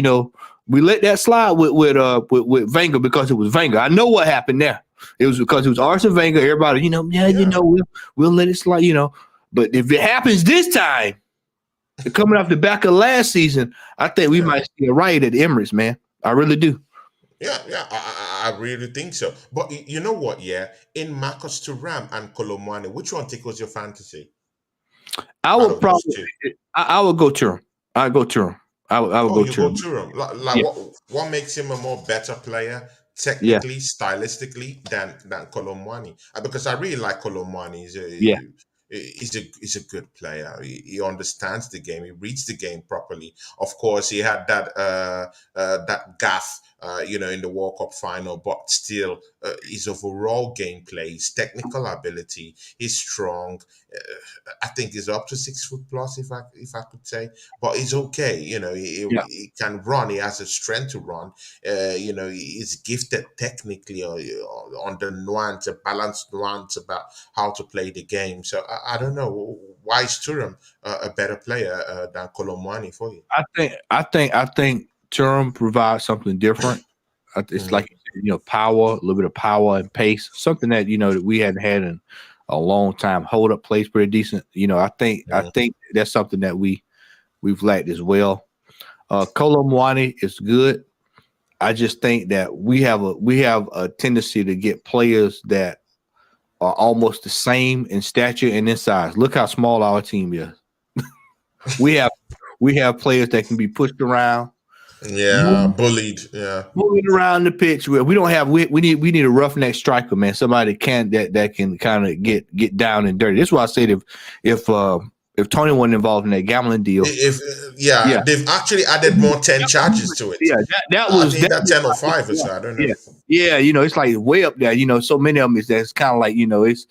We let that slide with Wenger because it was Wenger. I know what happened there. It was because it was Arsene Wenger. Everybody, we'll let it slide. But if it happens this time, coming off the back of last season, I think we might see a riot at the Emirates, man. I really do. Yeah, I really think so. But you know what? Yeah, in Marcus Thuram and Kolomwani, which one tickles your fantasy? I would probably. I would go Thuram. I go Thuram. I would go Thuram. What makes him a more better player, technically, stylistically, than Kolomwani? Because I really like Kolomwani. He's a good player. He understands the game. He reads the game properly. Of course, he had that gaff, in the World Cup final, but still, his overall gameplay, his technical ability, he's strong. I think he's up to 6 foot plus, if I could say, but he's okay. He can run. He has the strength to run. He's gifted technically on the nuance, a balanced nuance about how to play the game. So I don't know why is Thuram a better player than Kolomwani for you. I think Thuram provides something different. It's like power, a little bit of power and pace, something that that we hadn't had in a long time. Hold up plays pretty decent. I think that's something that we've lacked as well. Kolomwani is good. I just think that we have a tendency to get players that are almost the same in stature and in size. Look how small our team is. we have players that can be pushed around. Bullied around the pitch. We don't have. We need a roughneck striker, man. Somebody that can kind of get down and dirty. That's why I said if Tony wasn't involved in that gambling deal, they've actually added more 10 charges to it. Yeah, that was 10 or 5 or so. I don't know. Yeah, it's like way up there. So many of them that's kind of like it's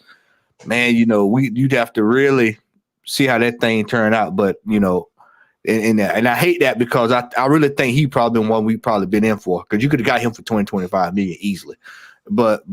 man. You'd have to really see how that thing turned out, but And I hate that because I really think he probably been one we probably been in for, because you could have got him for 20-25 million easily. But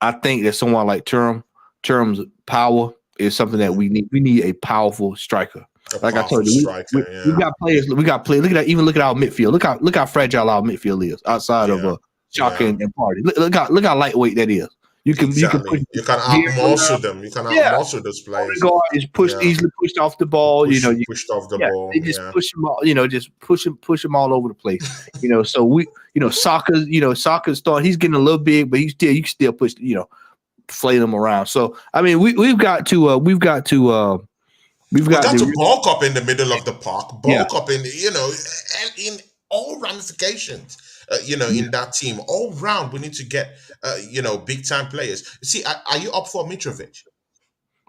I think that someone like Term's power is something that we need. We need a powerful striker. A Like I powerful told you, we, striker. we Yeah, got players. We got players. Look at that. Even look at our midfield. Look how fragile our midfield is outside of yeah, Shaka yeah. and Party. Look how lightweight that is. You can push Exactly. You can Diego around. outmuscle them. You can Yeah, outmuscle those players. Odegaard is Yeah, easily pushed off the ball. pushed off the Yeah, ball. they just Yeah. push him all. Just push him all over the place. So Soccer's starting. He's getting a little big, but you can still push. Flay them around. So I mean, we've We got got to to bulk up in the middle of the park, yeah. bulk up and in all ramifications. Yeah. In that team, all round, we need to get big time players. See, are you up for Mitrovic? Do you think?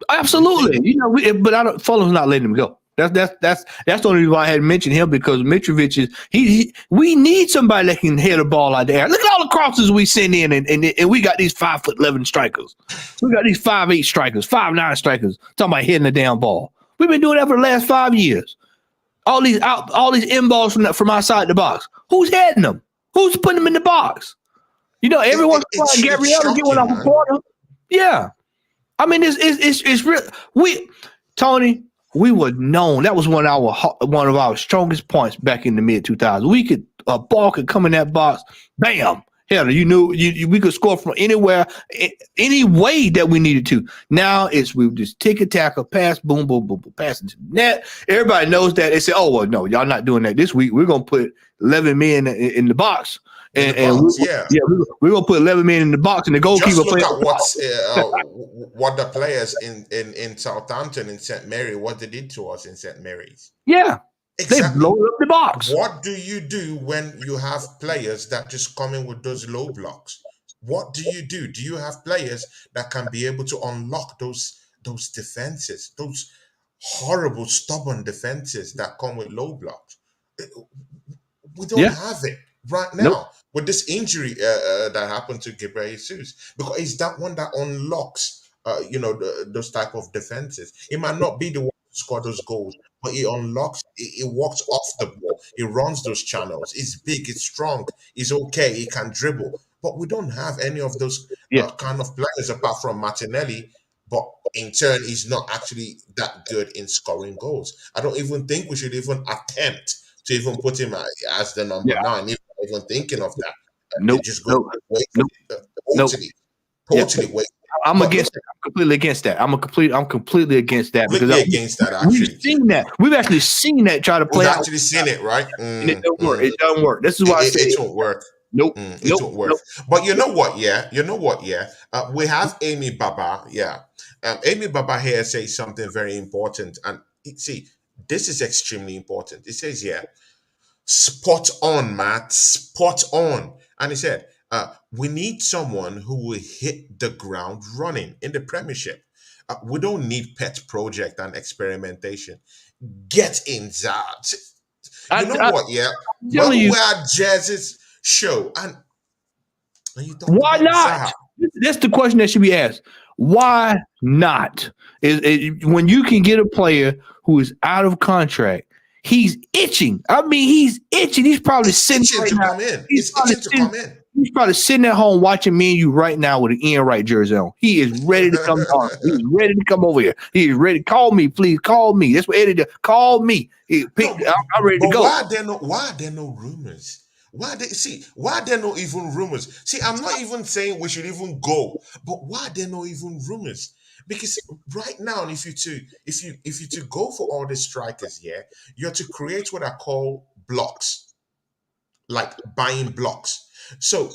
Absolutely. But I don't. Fulham's not letting him go. That's the only reason why I had mentioned him, because Mitrovic is we need somebody that can hit a ball out there. Look at all the crosses we send in, and we got these 5'11" strikers. We got these 5'8" strikers, 5'9" strikers talking about hitting the damn ball. We've been doing that for the last 5 years. All these in balls from outside the box. Who's heading them? Who's putting them in the box? Every once in a while, It's Gabrielle get one shocking, off a man. corner. Yeah. I mean, it's real. Tony, we were known. That was one of our strongest points back in the mid-2000s. A ball could come in that box, bam. Hell, we could score from anywhere, any way that we needed to. Now we just tick and tackle, pass, boom, boom, boom, boom, pass into the net. Everybody knows that. They say, "Oh well, no, y'all not doing that this week. We're gonna put 11 men in the box." In the And box, yeah. we're gonna put 11 men in the box, and the Just goalkeeper look play. at what the players in Southampton in St. Mary, what they did to us in St. Mary's. Yeah, they blow Exactly. up the box. What do you do when you have players that just come in with those low blocks? What do you do? Do you have players that can be able to unlock those defenses, those horrible, stubborn defenses that come with low blocks? We don't Yeah, have it right nope. now with this injury that happened to Gabriel Jesus, because it's that one that unlocks those type of defenses. It might not be the one to score those goals, but it unlocks it walks off the ball, it runs those channels, it's big, it's strong, it's okay, it can dribble. But we don't have any of those Yeah, kind of players apart from Martinelli. But in turn, he's not actually that good in scoring goals. I don't even think we should even attempt to even put him as the number yeah. nine, if we're even thinking of that. They're Nope, just going nope, to wait, nope, nope. totally, Yeah, totally wait. I'm But look, against that. I'm completely against that. I'm completely against that, because completely against that. we've Actually, seen that. We've actually seen that try to we've play out, actually seen it, right? and it don't work. It doesn't work. This is why I say It won't work. nope, It nope, won't work. nope. But you know what? Yeah, you know what? Yeah, we have Amy Baba. Yeah, Amy Baba here says something very important, and see, this is extremely important. It says, "Yeah, spot on, Matt, spot on." And he said, "We need someone who will hit the ground running in the Premiership. We don't need pet project and experimentation. Get in that." You know I'm what? Yeah, when telling we you, were at Jazz's show, and you talked why about not? Zaha. That's the question that should be asked. Why not? When you can get a player who is out of contract, he's itching. I mean, he's itching. He's probably It's sitting itching right to now. come in. He's It's probably itching to sitting. come in. He's probably sitting at home watching me and you right now with an Ian Wright jersey on. He is ready to come on. He's ready to come over here. He is ready. Call me, please. Call me. That's what Eddie did. Call me. No, I'm ready to but go. why are there no rumors? Why are there no even rumors? See, I'm not even saying we should even go, but why are there no even rumors? Because right now, if you to go for all the strikers, yeah, you're to create what I call blocks, like buying blocks. So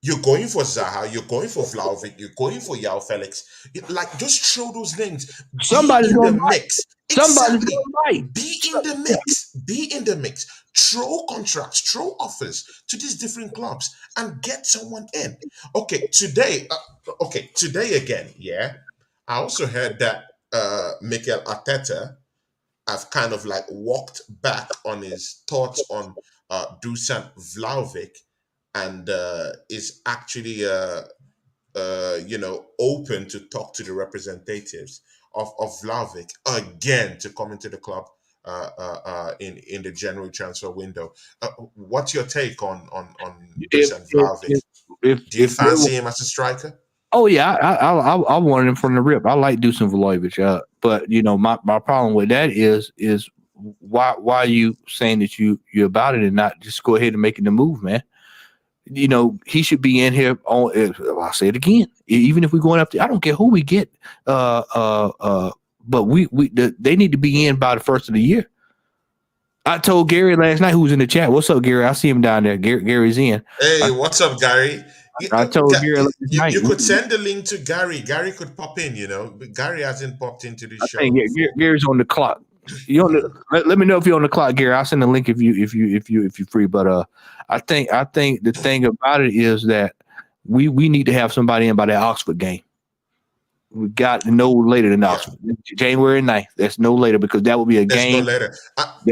you're going for Zaha, you're going for Vlahovic, you're going for Yao Felix. Like, just throw those names. Be Somebody's in the going to bite. mix. Somebody's Exactly. going to bite. Be in the mix. Be in the mix. Throw contracts, throw offers to these different clubs and get someone in. Today again, yeah. I also heard that Mikel Arteta have kind of like walked back on his thoughts on Dusan Vlahovic, and is actually open to talk to the representatives of Vlahovic again to come into the club in the January transfer window. What's your take on If Dusan if if Vlahovic? Do you if there was, fancy him as a striker? oh yeah, I wanted him from the rip. I like Dusan Vlahovic, but my problem with that is why are you saying that you're about it and not just go ahead and making the move, man? He should be in here on. I'll say it again. Even if we're going up there, I don't care who we get. Uh, uh, uh, but they need to be in by the first of the year. I told Gary last night, who was in the chat. What's up, Gary? I see him down there. Gary's in. Hey, I, what's up, Gary? I told Gary last night. You could send the link to Gary. Gary could pop in, but Gary hasn't popped into the I think show before. Gary's on the clock. You on the, let me know if you're on the clock, Gary. I'll send the link if you're free. But I think the thing about it is that we need to have somebody in by that Oxford game. We got no later than Oxford. January 9th. That's no later because that will be a There's game. no later.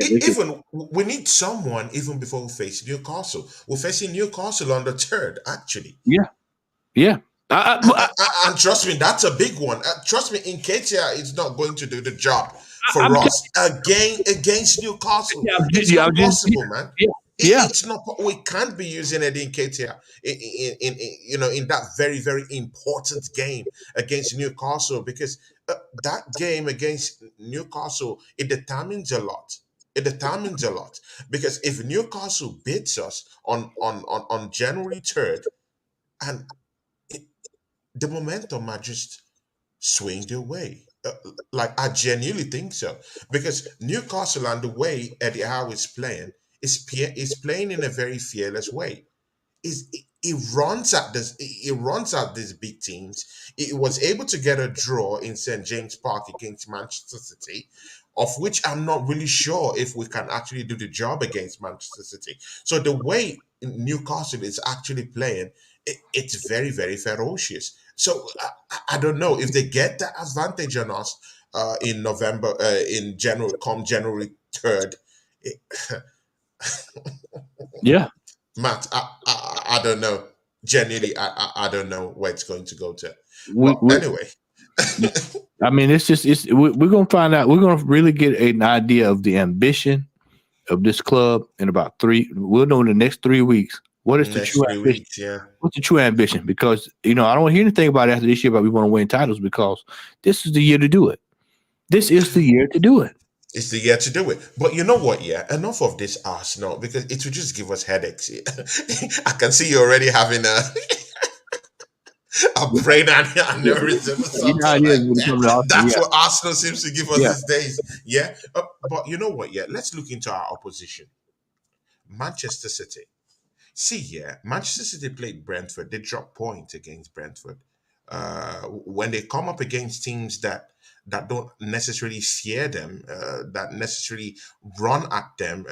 Even we need someone even before we face Newcastle. We're facing Newcastle on the 3rd, actually. Yeah. And trust me, that's a big one. Trust me, Nketiah is not going to do the job for us against Newcastle. It's not possible, man. It's not. We can't be using Eddie Nketiah in that very very important game against Newcastle because that game against Newcastle it determines a lot. It determines a lot because if Newcastle beats us on January 3rd and the momentum might just swing their way. Like I genuinely think so because Newcastle and the way Eddie Howe is playing is playing in a very fearless way. It runs at this. It runs at these big teams. It was able to get a draw in St James Park against Manchester City, of which I'm not really sure if we can actually do the job against Manchester City. So the way Newcastle is actually playing, it's very very ferocious. So I don't know if they get that advantage on us in November, in January, come January 3rd. Yeah. Matt, I don't know. Genuinely, I don't know where it's going to go to. We, But we, anyway, I mean, we're gonna find out. We're gonna really get an idea of the ambition of this club in about We'll know in the next 3 weeks what is the next true three ambition. weeks, yeah. What's the true ambition? Because I don't hear anything about it after this year about we want to win titles because this is the year to do it. This is the year to do it. It's the year to do it. But you know what? Yeah, enough of this Arsenal because it will just give us headaches. I can see you already having a brain aneurysm or You know how it something is like when it that. comes to Arsenal. That's Yeah, what Arsenal seems to give us yeah. these days. Yeah. But you know what? Yeah, let's look into our opposition. Manchester City. See, yeah, Manchester City played Brentford. They dropped points against Brentford. When they come up against teams that don't necessarily fear them, that necessarily run at them,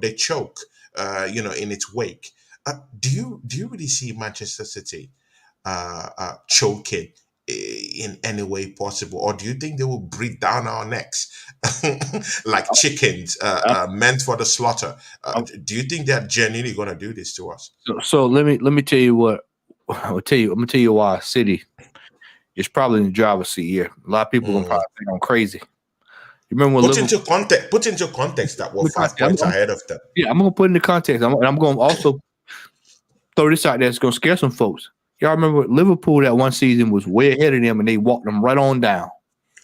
they choke, in its wake. Do you really see Manchester City choking in any way possible, or do you think they will breathe down our necks like chickens I- meant for the slaughter? I- Do you think they're genuinely going to do this to us? so let me tell you what. I'm gonna tell you why City is probably in the driver's seat here. A lot of people are gonna Mm. probably think I'm crazy. You remember when Put Liverpool? into context. Put into context that we're 5 points I'm ahead of them. Yeah, I'm gonna put in the context. I'm gonna also throw this out there. It's gonna scare some folks. Y'all remember Liverpool that one season was way ahead of them, and they walked them right on down.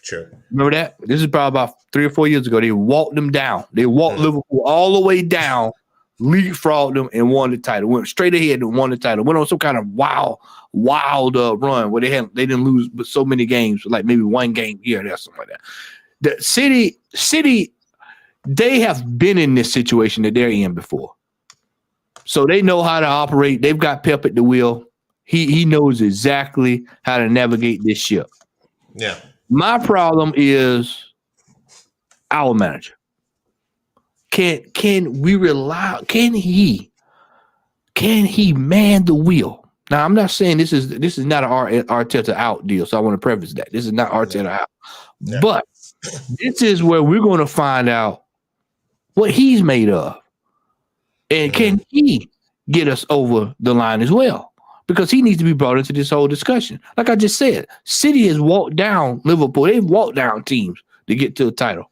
Sure. Remember that? This is probably about 3 or 4 years ago. They walked them down. They walked Mm. Liverpool all the way down, leapfrogged them, and won the title. Went straight ahead and won the title. Went on some kind of wild run where they didn't lose but so many games, like maybe one game here or there, something like that. The City, they have been in this situation that they're in before. So they know how to operate. They've got Pep at the wheel. He knows exactly how to navigate this ship. Yeah. My problem is our manager. Can we rely? Can he man the wheel? Now I'm not saying this is not an Arteta out deal. So I want to preface that this is not Arteta out, but this is where we're going to find out what he's made of, and can he get us over the line as well? Because he needs to be brought into this whole discussion. Like I just said, City has walked down Liverpool. They've walked down teams to get to the title.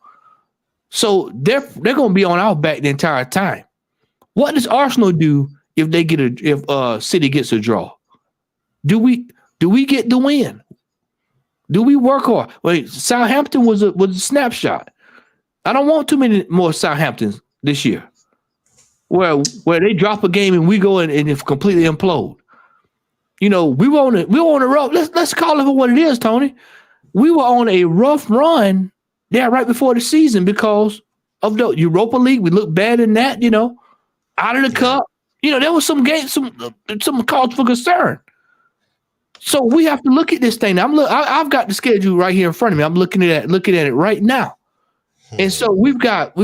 So they're going to be on our back the entire time. What does Arsenal do if City gets a draw? Do we get the win? Do we work hard? Wait, Southampton was a snapshot. I don't want too many more Southamptons this year, where they drop a game and we go and it completely implode. We were on a rough. Let's call it for what it is, Tony. We were on a rough run there right before the season because of the Europa League. We looked bad in that, out of the cup. There was some games, some cause for concern. So we have to look at this thing. I've got the schedule right here in front of me. I'm looking at it right now. And so we've got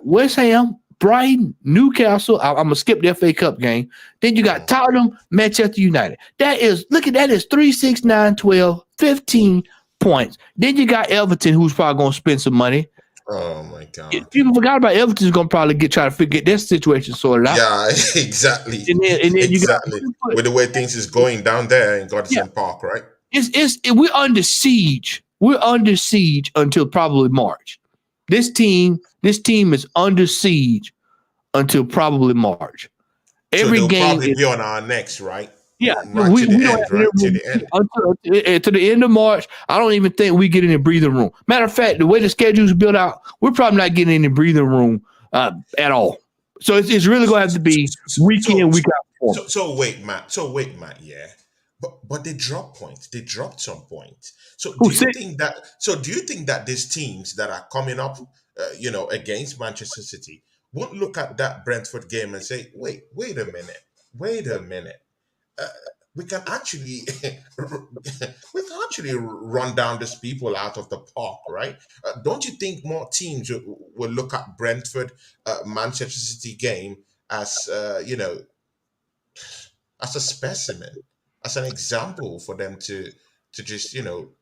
West Ham, Brighton, Newcastle. I'm gonna skip the FA Cup game. Then you got Tottenham, Manchester United. That is 3, 6, 9, 12, 15 points. Then you got Everton, who's probably gonna spend some money. Oh my God! People forgot about Everton's gonna probably try to get their situation sorted out. Yeah, exactly. And then exactly with the way things is going down there in Goodison Park, right? We're under siege. We're under siege until probably March. This team is under siege until probably March. Every so game probably be on our next, right? Yeah, right to the end. To the end of March. I don't even think we get in the breathing room. Matter of fact, the way the schedule's built out, we're probably not getting in the breathing room at all. So it's really going to have to be week in, week out. So wait, Matt. Yeah, but they dropped points. They dropped some points. So do you think that these teams that are coming up, against Manchester City, won't look at that Brentford game and say, wait a minute. We can actually run down these people out of the park, right? Don't you think more teams will look at Brentford, Manchester City game as as a specimen, as an example for them to just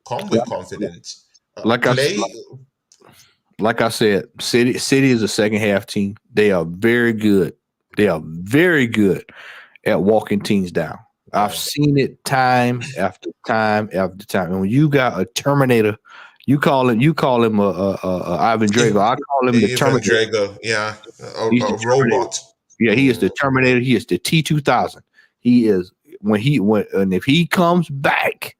come with confidence, play. Like I said, City is a second half team. They are very good. They are very good at walking teams down. I've seen it time after time after time. And when you got a Terminator, you call him Ivan Drago. I call him the Terminator. Drago, yeah, a robot. Yeah, he is the Terminator. He is the T-2000. He is and if he comes back,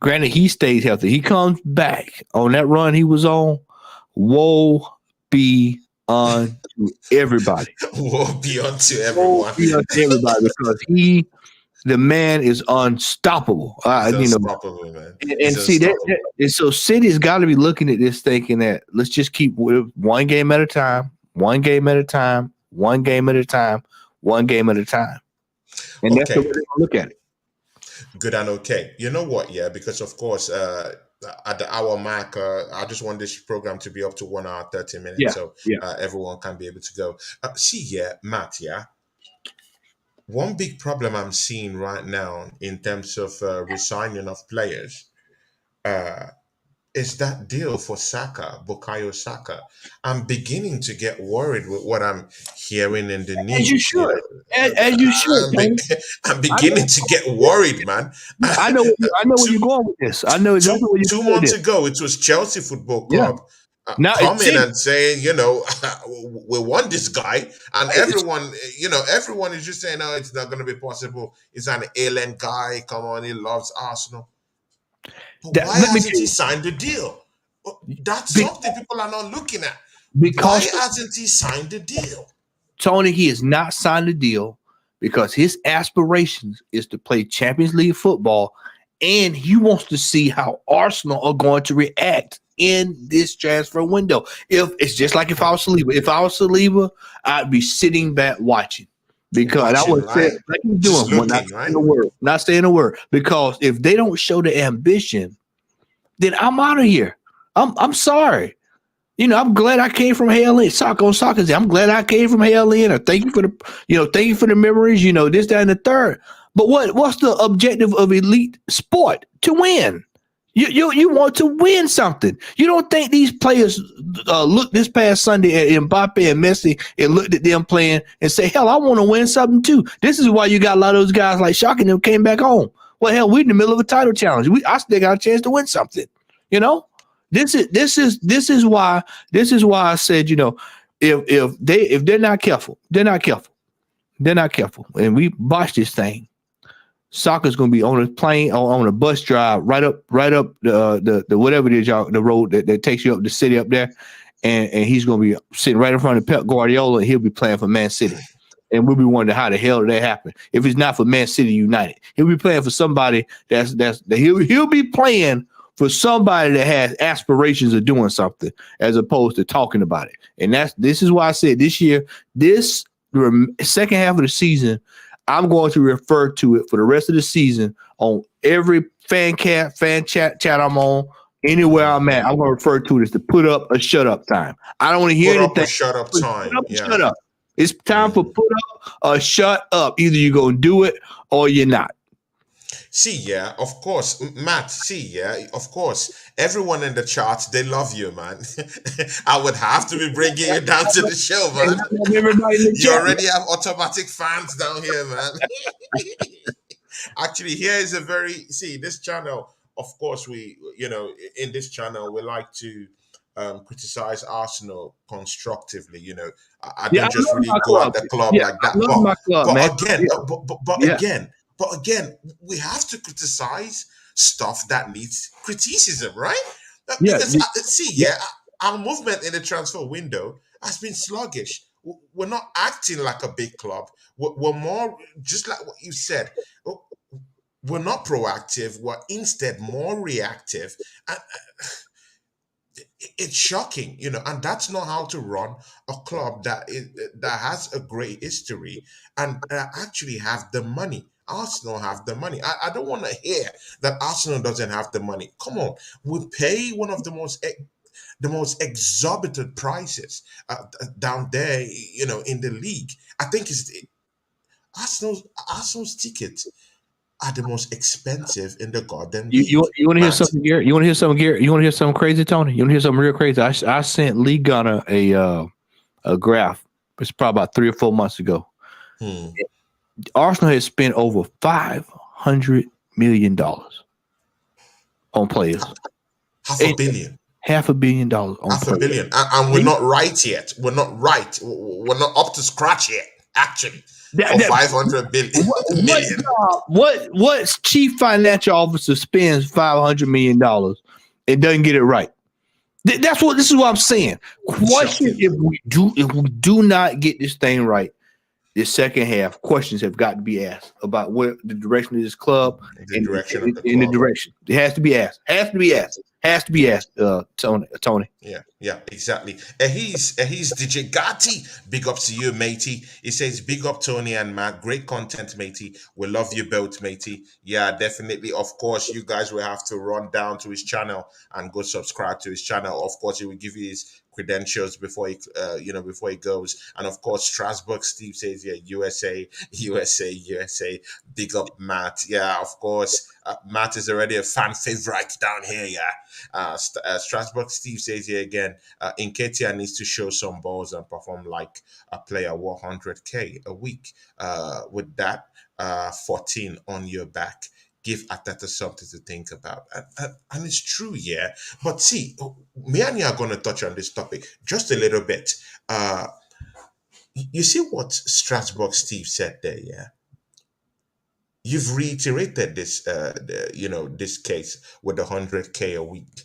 granted he stays healthy, he comes back on that run he was on. Woe be unto everybody. Woe be unto everyone. Woe be unto everybody because the man is unstoppable. Unstoppable, man. And see that, and so City's got to be looking at this, thinking that let's just keep one game at a time, one game at a time, one game at a time, one game at a time, and that's the way they look at it. Good and okay. You know what? Yeah, because of course, at the hour mark, I just want this program to be up to 1 hour 30 minutes, everyone can be able to go. Matt. Yeah. One big problem I'm seeing right now in terms of resigning of players is that deal for Bukayo Saka. I'm beginning to get worried with what I'm hearing in the news. As you should. As you should. I'm beginning to get worried, man. I know where you're going with this. I know exactly where you're going with this. 2 months ago, it was Chelsea Football Club. Coming and saying, we want this guy, and everyone is just saying, no, it's not going to be possible. He's an alien guy. Come on, he loves Arsenal. But why hasn't he signed the deal? That's something people are not looking at. Why hasn't he signed the deal? Tony, he has not signed the deal because his aspirations is to play Champions League football, and he wants to see how Arsenal are going to react in this transfer window. If it's just like if I was Saliba, I'd be sitting back watching because I would say like he's doing, not saying a word. Because if they don't show the ambition, then I'm out of here. I'm sorry. I'm glad I came from hell in. Soccer. I'm glad I came from hell in. Or thank you for the memories. This, that, and the third. But what's the objective of elite sport? To win. You want to win something. You don't think these players looked this past Sunday at Mbappe and Messi and looked at them playing and say, hell, I want to win something too. This is why you got a lot of those guys like Shaq and them came back home. Well, hell, we're in the middle of a title challenge. I still got a chance to win something. This is why I said, if they're not careful, and we botch this thing, soccer's gonna be on a plane or on a bus drive right up the whatever it is, y'all, the road that takes you up the city up there, and he's gonna be sitting right in front of Pep Guardiola, and he'll be playing for Man City. And we'll be wondering how the hell did that happen. If it's not for Man City United, he'll be playing for somebody he'll be playing for somebody that has aspirations of doing something as opposed to talking about it. And this is why I said this year, this second half of the season, I'm going to refer to it for the rest of the season on every fan chat I'm on, anywhere I'm at. I'm going to refer to it as the put up or shut up time. I don't want to hear Put up anything. or shut up time. Put up Yeah. shut up. It's time for put up or shut up. Either you're going to do it or you're not. See, yeah, of course, Matt. See, yeah, of course. Everyone in the charts, they love you, man. I would have to be bringing you down to the show, man. Everybody in the You chat. already have automatic fans down here, man. Actually, here is a very this channel. Of course, in this channel we like to criticize Arsenal constructively. I Yeah, I don't just love really my go club. at the club Yeah, like I that. love my club, man. But again, Yeah. but Yeah. again, we have to criticize stuff that needs criticism, right? Yeah. Because Yeah. our movement in the transfer window has been sluggish. We're not acting like a big club. We're more just like what you said. We're not proactive. We're instead more reactive. And it's shocking, and that's not how to run a club that has a great history and actually have the money. Arsenal have the money. I don't want to hear that Arsenal doesn't have the money. Come on, we pay one of the most exorbitant prices down there, in the league. I think it's Arsenal's tickets are the most expensive in the goddamn league. You want to hear Matt. something, Gary? You want to hear something, Gary? You want to hear something crazy, Tony? You want to hear something real crazy? I sent Lee Gunner a graph. It's probably about 3 or 4 months ago. Hmm. Arsenal has spent over $500 million on players. Half a billion. $500 million on Half a players. billion. And we're not right yet. We're not right. We're not up to scratch yet, actually, for 500 million. What chief financial officer spends $500 million and doesn't get it right? This is what I'm saying. Question: Shocking. if we do not get this thing right, this second half, questions have got to be asked about where the direction of this club The direction of the in the club. direction. It has to be asked. Tony. Yeah, exactly. And he's DJ Gatti. Big up to you, matey. He says, big up Tony and Matt. Great content, matey. We love you both, matey. Yeah, definitely. Of course, you guys will have to run down to his channel and go subscribe to his channel. Of course, he will give you his credentials before he goes. And of course, Strasbourg Steve says, yeah, USA. Big up Matt. Yeah, of course. Matt is already a fan favorite down here. Yeah. Strasbourg Steve says here again, Nketiah needs to show some balls and perform like a player 100K a week. With that, 14 on your back. Give Ateta something to think about. And it's true, yeah. But see, me and you are going to touch on this topic just a little bit. You see what Strasbourg Steve said there, yeah? You've reiterated this, this case with the 100K a week.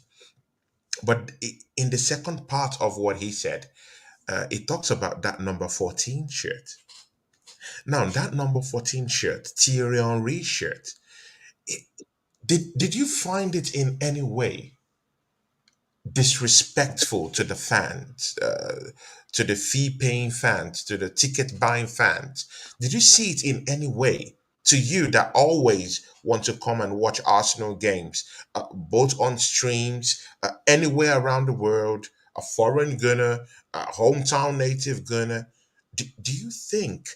But in the second part of what he said, it talks about that number 14 shirt. Now, that number 14 shirt, Thierry Henry shirt, did you find it in any way disrespectful to the fans, to the fee-paying fans, to the ticket-buying fans? Did you see it in any way to you that always want to come and watch Arsenal games, both on streams, anywhere around the world, a foreign Gunner, a hometown native Gunner? Do you think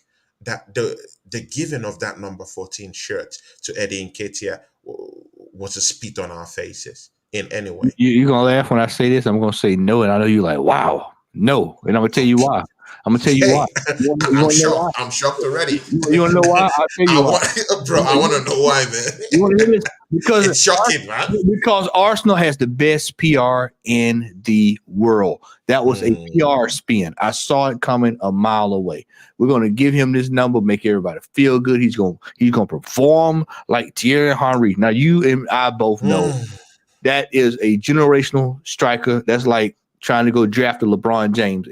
that the giving of that number 14 shirt to Eddie Nketiah was a spit on our faces in any way? You're gonna laugh when I say this. I'm gonna say no, and I know you're like, wow, no, and I'm gonna tell you why. I'm gonna tell you Hey, why. You I'm want to know why? shocked. I'm shocked already. You want to know why? I'll tell you I why. want, bro. I want to know why, You man. want to hear this? It's shocking, man. Because Arsenal has the best PR in the world. That was a Mm, PR spin. I saw it coming a mile away. We're going to give him this number, make everybody feel good. He's going to perform like Thierry Henry. Now you and I both know mm. that is a generational striker. That's like trying to go draft a LeBron James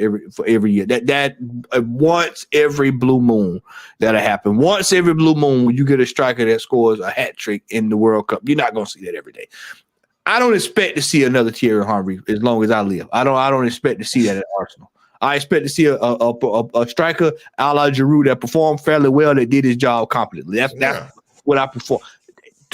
every year. That once every blue moon that'll happen. Once every blue moon, when you get a striker that scores a hat trick in the World Cup, you're not gonna see that every day. I don't expect to see another Thierry Henry as long as I live. I don't expect to see that at Arsenal. I expect to see a striker a la Giroud that performed fairly well, that did his job competently. That's Yeah. what I prefer.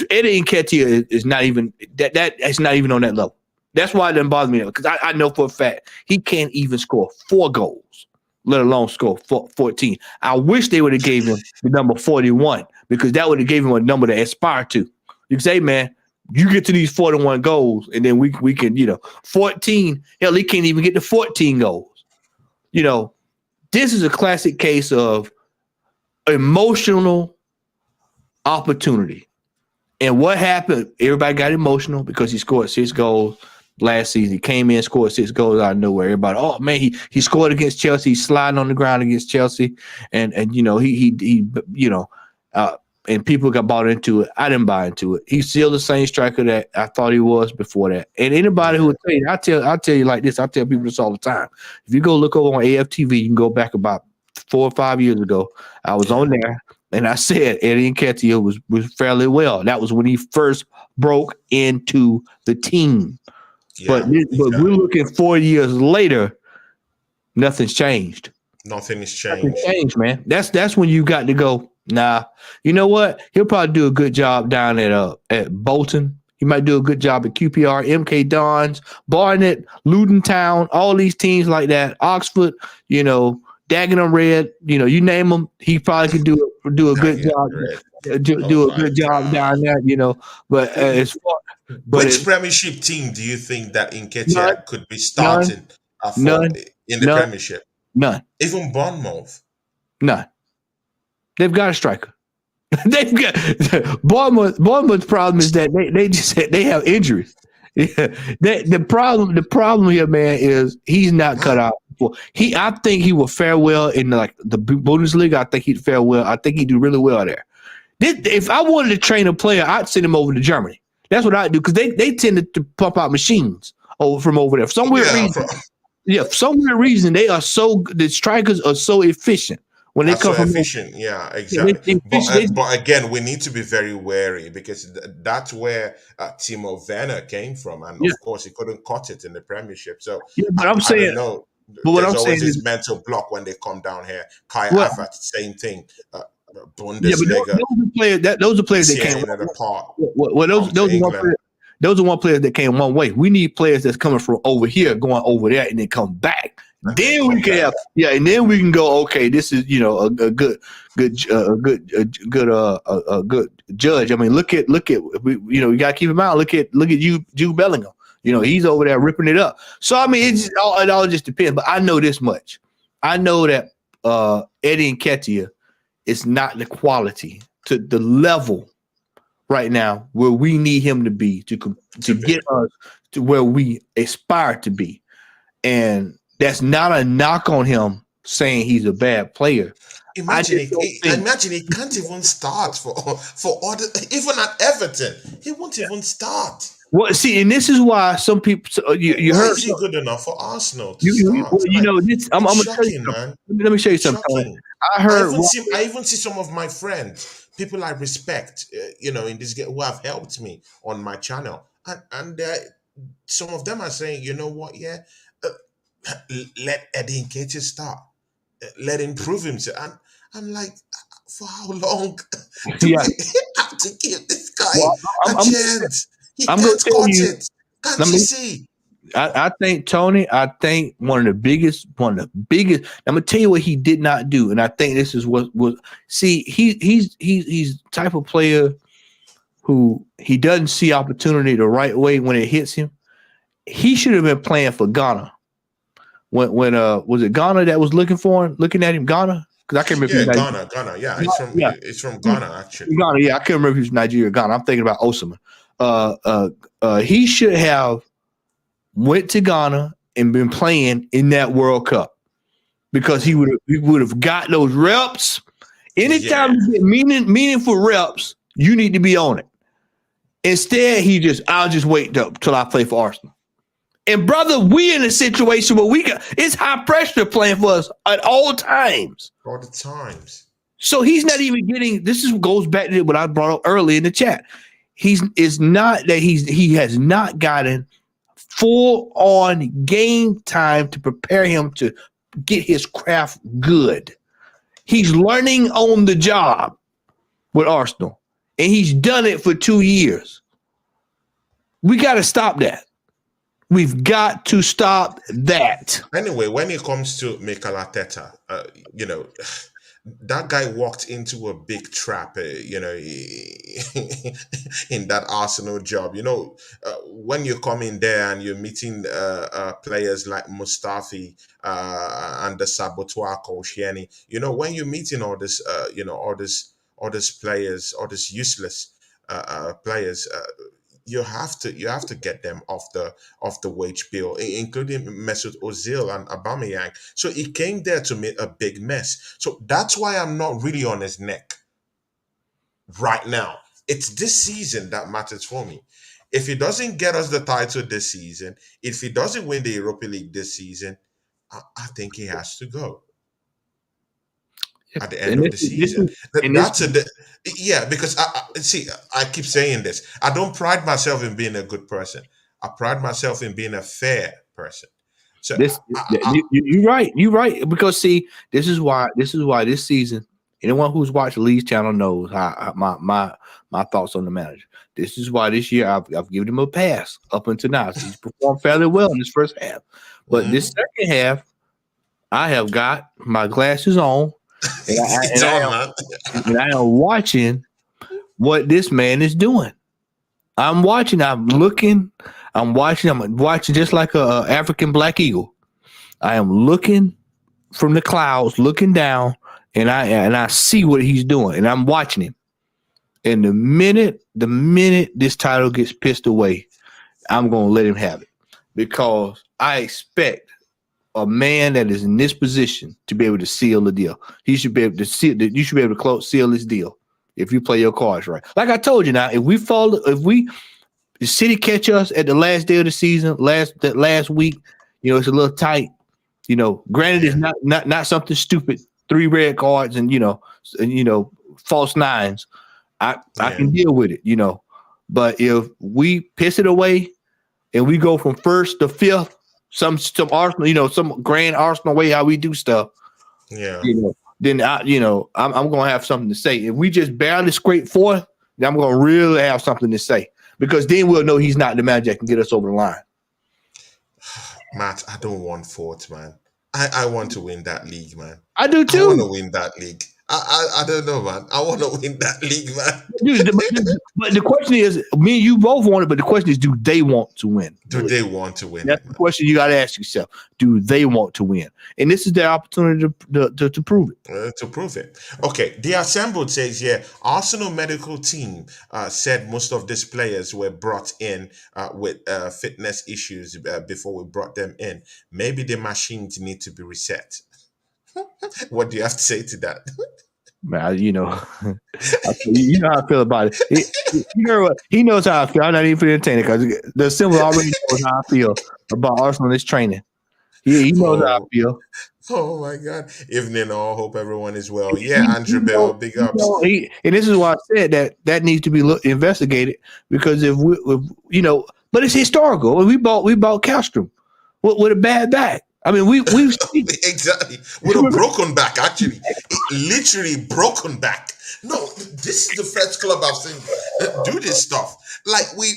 Eddie Nketiah is not even that's not even on that level. That's why it doesn't bother me because I know for a fact he can't even score 4 goals, let alone score 14. I wish they would have gave him the number 41 because that would have gave him a number to aspire to. You can say, man, you get to these 41 goals, and then we can, 14. Hell, he can't even get to 14 goals. This is a classic case of emotional opportunity. And what happened? Everybody got emotional because he scored 6 goals last season. He came in, scored 6 goals out of nowhere. Everybody, oh man, he scored against Chelsea. He's sliding on the ground against Chelsea, and and people got bought into it. I didn't buy into it. He's still the same striker that I thought he was before that. And anybody who would tell you, I tell you like this. I tell people this all the time. If you go look over on AFTV, you can go back about 4 or 5 years ago. I was on there. And I said Eddie Nketiah was fairly well. That was when he first broke into the team. Yeah, But we're looking 4 years later, nothing's changed. nothing has Nothing's changed. changed, man. That's when you got to go. Nah, you know what? He'll probably do a good job down at Bolton. He might do a good job at QPR, MK Dons, Barnet, Luton Town, all these teams like that. Oxford, Dagenham Red, you name them, he probably could do a good job. Do Oh a my good job God. down there, But as far, Which Premiership team do you think that none, Nketiah could be none, starting for none, in the none, Premiership? none, Even Bournemouth. none. They've got a striker. They've got Bournemouth's problem is that they have injuries. Yeah. The problem here, man, is he's not cut out for. I think he will fare well in like the Bundesliga. I think he'd fare well. I think he'd do really well there. If I wanted to train a player, I'd send him over to Germany. That's what I do because they tend to pump out machines from over there. For some weird reason, the strikers are so efficient when they That's come so from. efficient. Yeah, Yeah, exactly. But again, we need to be very wary because that's where Timo Werner came from, and yeah, of course he couldn't cut it in the Premiership. So yeah. I don't know. But what There's I'm saying always is, this mental block when they come down here. Kai well, Havertz, same thing. yeah, but Bundesliga, those are players that tearing came. it apart. Well, Come to England. those are one players that came one way. We need players that's coming from over here, going over there, and then come back. And then Then we come can back. have, and then we can go. Okay, this is a good judge. I mean, look at you got to keep in mind. Look at you, Jude Bellingham. He's over there ripping it up. So I mean, it all just depends. But I know this much. I know that Eddie Nketiah is not the quality to the level right now where we need him to be to get us to where we aspire to be. And that's not a knock on him saying he's a bad player. Imagine he can't even start for other, even at Everton. He won't even start. Well, see, and this is why some people you Why heard is he good enough for Arsenal to you start? Like, this. I'm it's gonna tell you shocking, something. man. Let me show you It's something. shocking. I heard I even see some of my friends, people I respect, in this game who have helped me on my channel, and some of them are saying, you know what, let Eddie Nketiah start, let him prove himself. And I'm like, for how long do yeah. we have to give this guy Well, a chance? He I'm gonna can't tell cut you. it. Can't you see? I think Tony. I think one of the biggest. I'm gonna tell you what he did not do, and I think this is what was. See, he's the type of player who he doesn't see opportunity the right way when it hits him. He should have been playing for Ghana when was it Ghana that was looking at him? Ghana? Because I can't remember if Yeah, he's Ghana. Yeah, Yeah, it's from Ghana actually. Ghana. Yeah, I can't remember if he was Nigeria or Ghana. I'm thinking about Osama. He should have went to Ghana and been playing in that World Cup because he would have got those reps. Anytime Yeah. you get meaningful reps, you need to be on it. Instead, I'll just wait till I play for Arsenal. And brother, we in a situation where it's high pressure playing for us at all times. All the times. So he's not even getting. Goes back to what I brought up early in the chat. He has not gotten full on game time to prepare him to get his craft good. He's learning on the job with Arsenal, and he's done it for 2 years. We got to stop that. We've got to stop that. Anyway, when it comes to Mikel Arteta, that guy walked into a big trap, in that Arsenal job. When you come in there and you're meeting players like Mustafi and the Saboteur Koscielny, when you're meeting all these players, all these useless players. You have to get them off the wage bill, including Mesut Ozil and Aubameyang. So he came there to make a big mess. So that's why I'm not really on his neck right now. It's this season that matters for me. If he doesn't get us the title this season, if he doesn't win the Europa League this season, I think he has to go at the end of the season. Because I keep saying this. I don't pride myself in being a good person. I pride myself in being a fair person. So you're right. You're right. Because see, this is why this season, anyone who's watched Lee's channel knows my thoughts on the manager. This is why this year I've given him a pass up until now. He's performed fairly well in this first half. But this second half, I have got my glasses on. And I am watching what this man is doing. I'm watching just like a African black eagle. I am looking from the clouds, looking down, and I see what he's doing, and I'm watching him. And the minute this title gets pissed away, I'm gonna let him have it because I expect a man that is in this position to be able to seal the deal. He should be able to seal. You should be able to seal this deal if you play your cards right. Like I told you, now if the City catch us at the last day of the season, last week, it's a little tight. Granted, it's not something stupid. 3 red cards and false nines. I can deal with it. But if we piss it away and we go from first to fifth. Some Arsenal, some grand Arsenal way how we do stuff. Yeah. Then I'm gonna have something to say. If we just barely scrape fourth, then I'm gonna really have something to say because then we'll know he's not the manager that can get us over the line. Matt, I don't want fourth, man. I want to win that league, man. I do too. I want to win that league. I don't know, man. I want to win that league, man. But the question is, me and you both want it, but the question is, do they want to win? Do they want to win? That's the question you got to ask yourself. Do they want to win? And this is their opportunity to prove it. To prove it. Okay. The Assembled says, Arsenal medical team said most of these players were brought in with fitness issues before we brought them in. Maybe the machines need to be reset. What do you have to say to that? Man, you know how I feel about it. You know what? He knows how I feel. I'm not even entertaining because the symbol already knows how I feel about Arsenal in this training. He knows how I feel. Oh my God! Evening all. Hope everyone is well. Yeah, Andrew Bell, big ups. And this is why I said that needs to be investigated because if but it's historical. We bought Castro with a bad back. I mean, we've exactly with a broken back. Actually, literally broken back. No, this is the first club I've seen do this stuff. Like we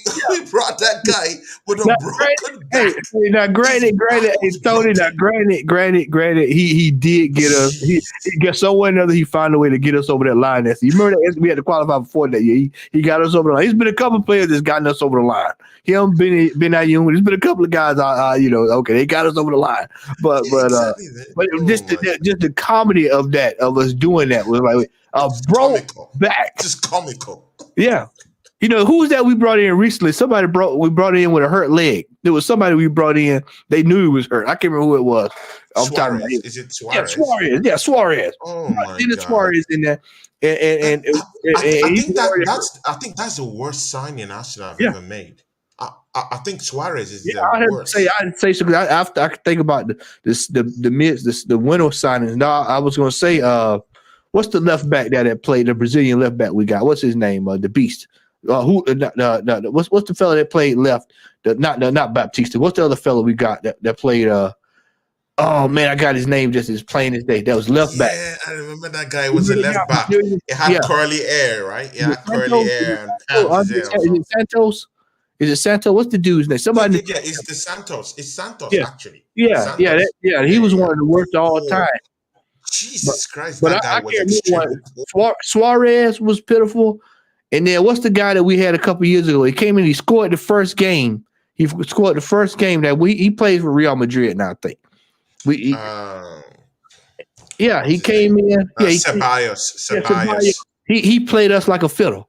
brought that guy with a Now, broken hey, back. now His granted, back hey, was Tony, now broken. granted, he did get us. He Jeez. got somewhere or another. He found a way to get us over that line. That's you remember that we had to qualify before that year. He got us over the line. He's been a couple of players that's gotten us over the line. Him, Ben Young. There's been a couple of guys. Okay, they got us over the line. But Yeah, exactly. but Oh my just the comedy of that of us doing that was like a it's broke comical. back. Just comical. Yeah. You know, who was that we brought in recently? We brought in with a hurt leg. There was somebody we brought in. They knew he was hurt. I can't remember who it was. Off the top of my Suarez. head. Is it Yeah, Suarez? Suarez. Yeah, Suarez. Oh my Dennis God. Suarez in there. And, and, I and he's think already hurt. I think that's the worst signing Arsenal have Yeah. ever made. I think Suarez is Yeah, the worst. I'd say so because after I could think about the winter signings. No, I was gonna say what's the left back that played the Brazilian left back we got? What's his name? The Beast. What's the fella that played left? Not Baptista. What's the other fella we got that played? Oh man, I got his name just as plain as day. That was left back. Yeah, I remember that guy was a left back. It Yeah, had curly hair, right? It is it had curly Santos? hair and Cam's his hair or Is it something. Santos? Is it Santos? What's the dude's name? Yeah, Somebody. yeah, yeah. It's the Santos. It's Santos Yeah, actually. yeah. Santos. He Yeah, was yeah, one yeah. of the worst of all time. Oh, But Jesus Christ! but That guy I was can't remember extremely poor. Suarez was pitiful. And then what's the guy that we had a couple years ago? He came in, he scored the first game. He scored the first game that he plays for Real Madrid now, I think. We he, Um, yeah, what's he his name? came in. Yeah, Ceballos. yeah, Ceballos. Ceballos. He played us like a fiddle.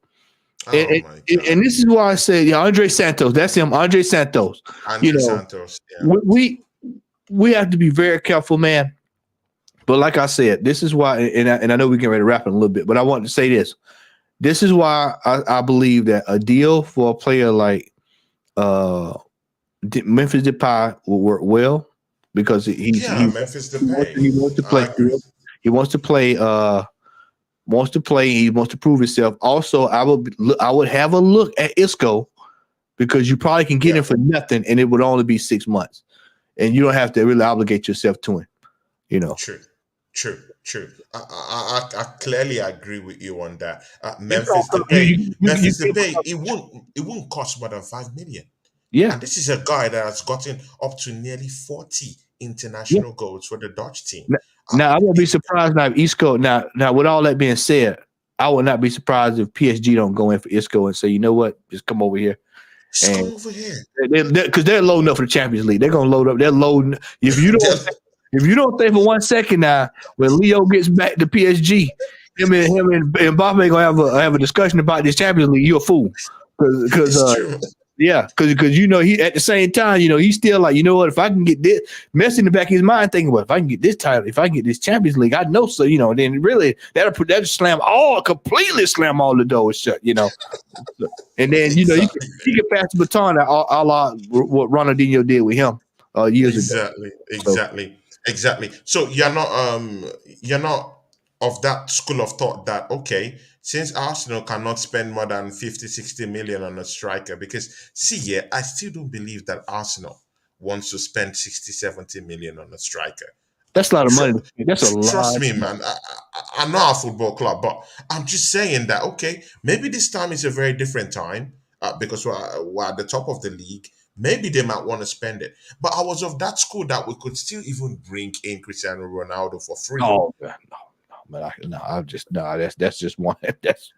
And, Oh my God. and this is why I said, yeah, Andre Santos, that's him, Andre Santos. You Andre know, Santos. Yeah. we have to be very careful, man. But like I said, this is why, and I know we can ready to wrap it a little bit, but I want to say this. This is why I believe that a deal for a player like Memphis Depay will work well because Yeah, Memphis Depay. he wants to play. I agree. He wants to play. Wants to play. He wants to prove himself. Also, I would have a look at Isco because you probably can get Yeah. him for nothing, and it would only be 6 months, and you don't have to really obligate yourself to him. You know. True. True. True. I clearly agree with you on that. It's Memphis also, Depay. you Memphis give Depay. up. It won't cost more than 5 million. Yeah, And this is a guy that has gotten up to nearly 40 yeah. international goals for the Dutch team. N- Uh, Now I won't be it, surprised now if Isco. Now with all that being said, I would not be surprised if PSG don't go in for Isco and say, you know what, just come over here just and come over here. because they're loading up for the Champions League. They're gonna load up. They're loading. If you don't think for 1 second now, when Leo gets back to PSG, him and Mbappe gonna have a discussion about this Champions League. You're a fool, because It's true. yeah, because he at the same time, he's still like, you know what, if I can get this, Messi in the back of his mind thinking, well, if I can get this title, if I can get this Champions League, I know. So then really that'll completely slam all the doors shut. And then Exactly. he can pass the baton a la what Ronaldinho did with him years ago. Exactly. So Exactly. Exactly. So you're not of that school of thought that okay, since Arsenal cannot spend more than 50, 60 million on a striker, because see, yeah, I still don't believe that Arsenal wants to spend 60, 70 million on a striker. that's a lot of money. Tr- That's a Trust lot. me, man. I'm not a football club, but I'm just saying that okay, maybe this time is a very different time because we're at the top of the league. Maybe they might want to spend it, but I was of that school that we could still even bring in Cristiano Ronaldo for free No, man, no, man. I'm just no. That's just one. That's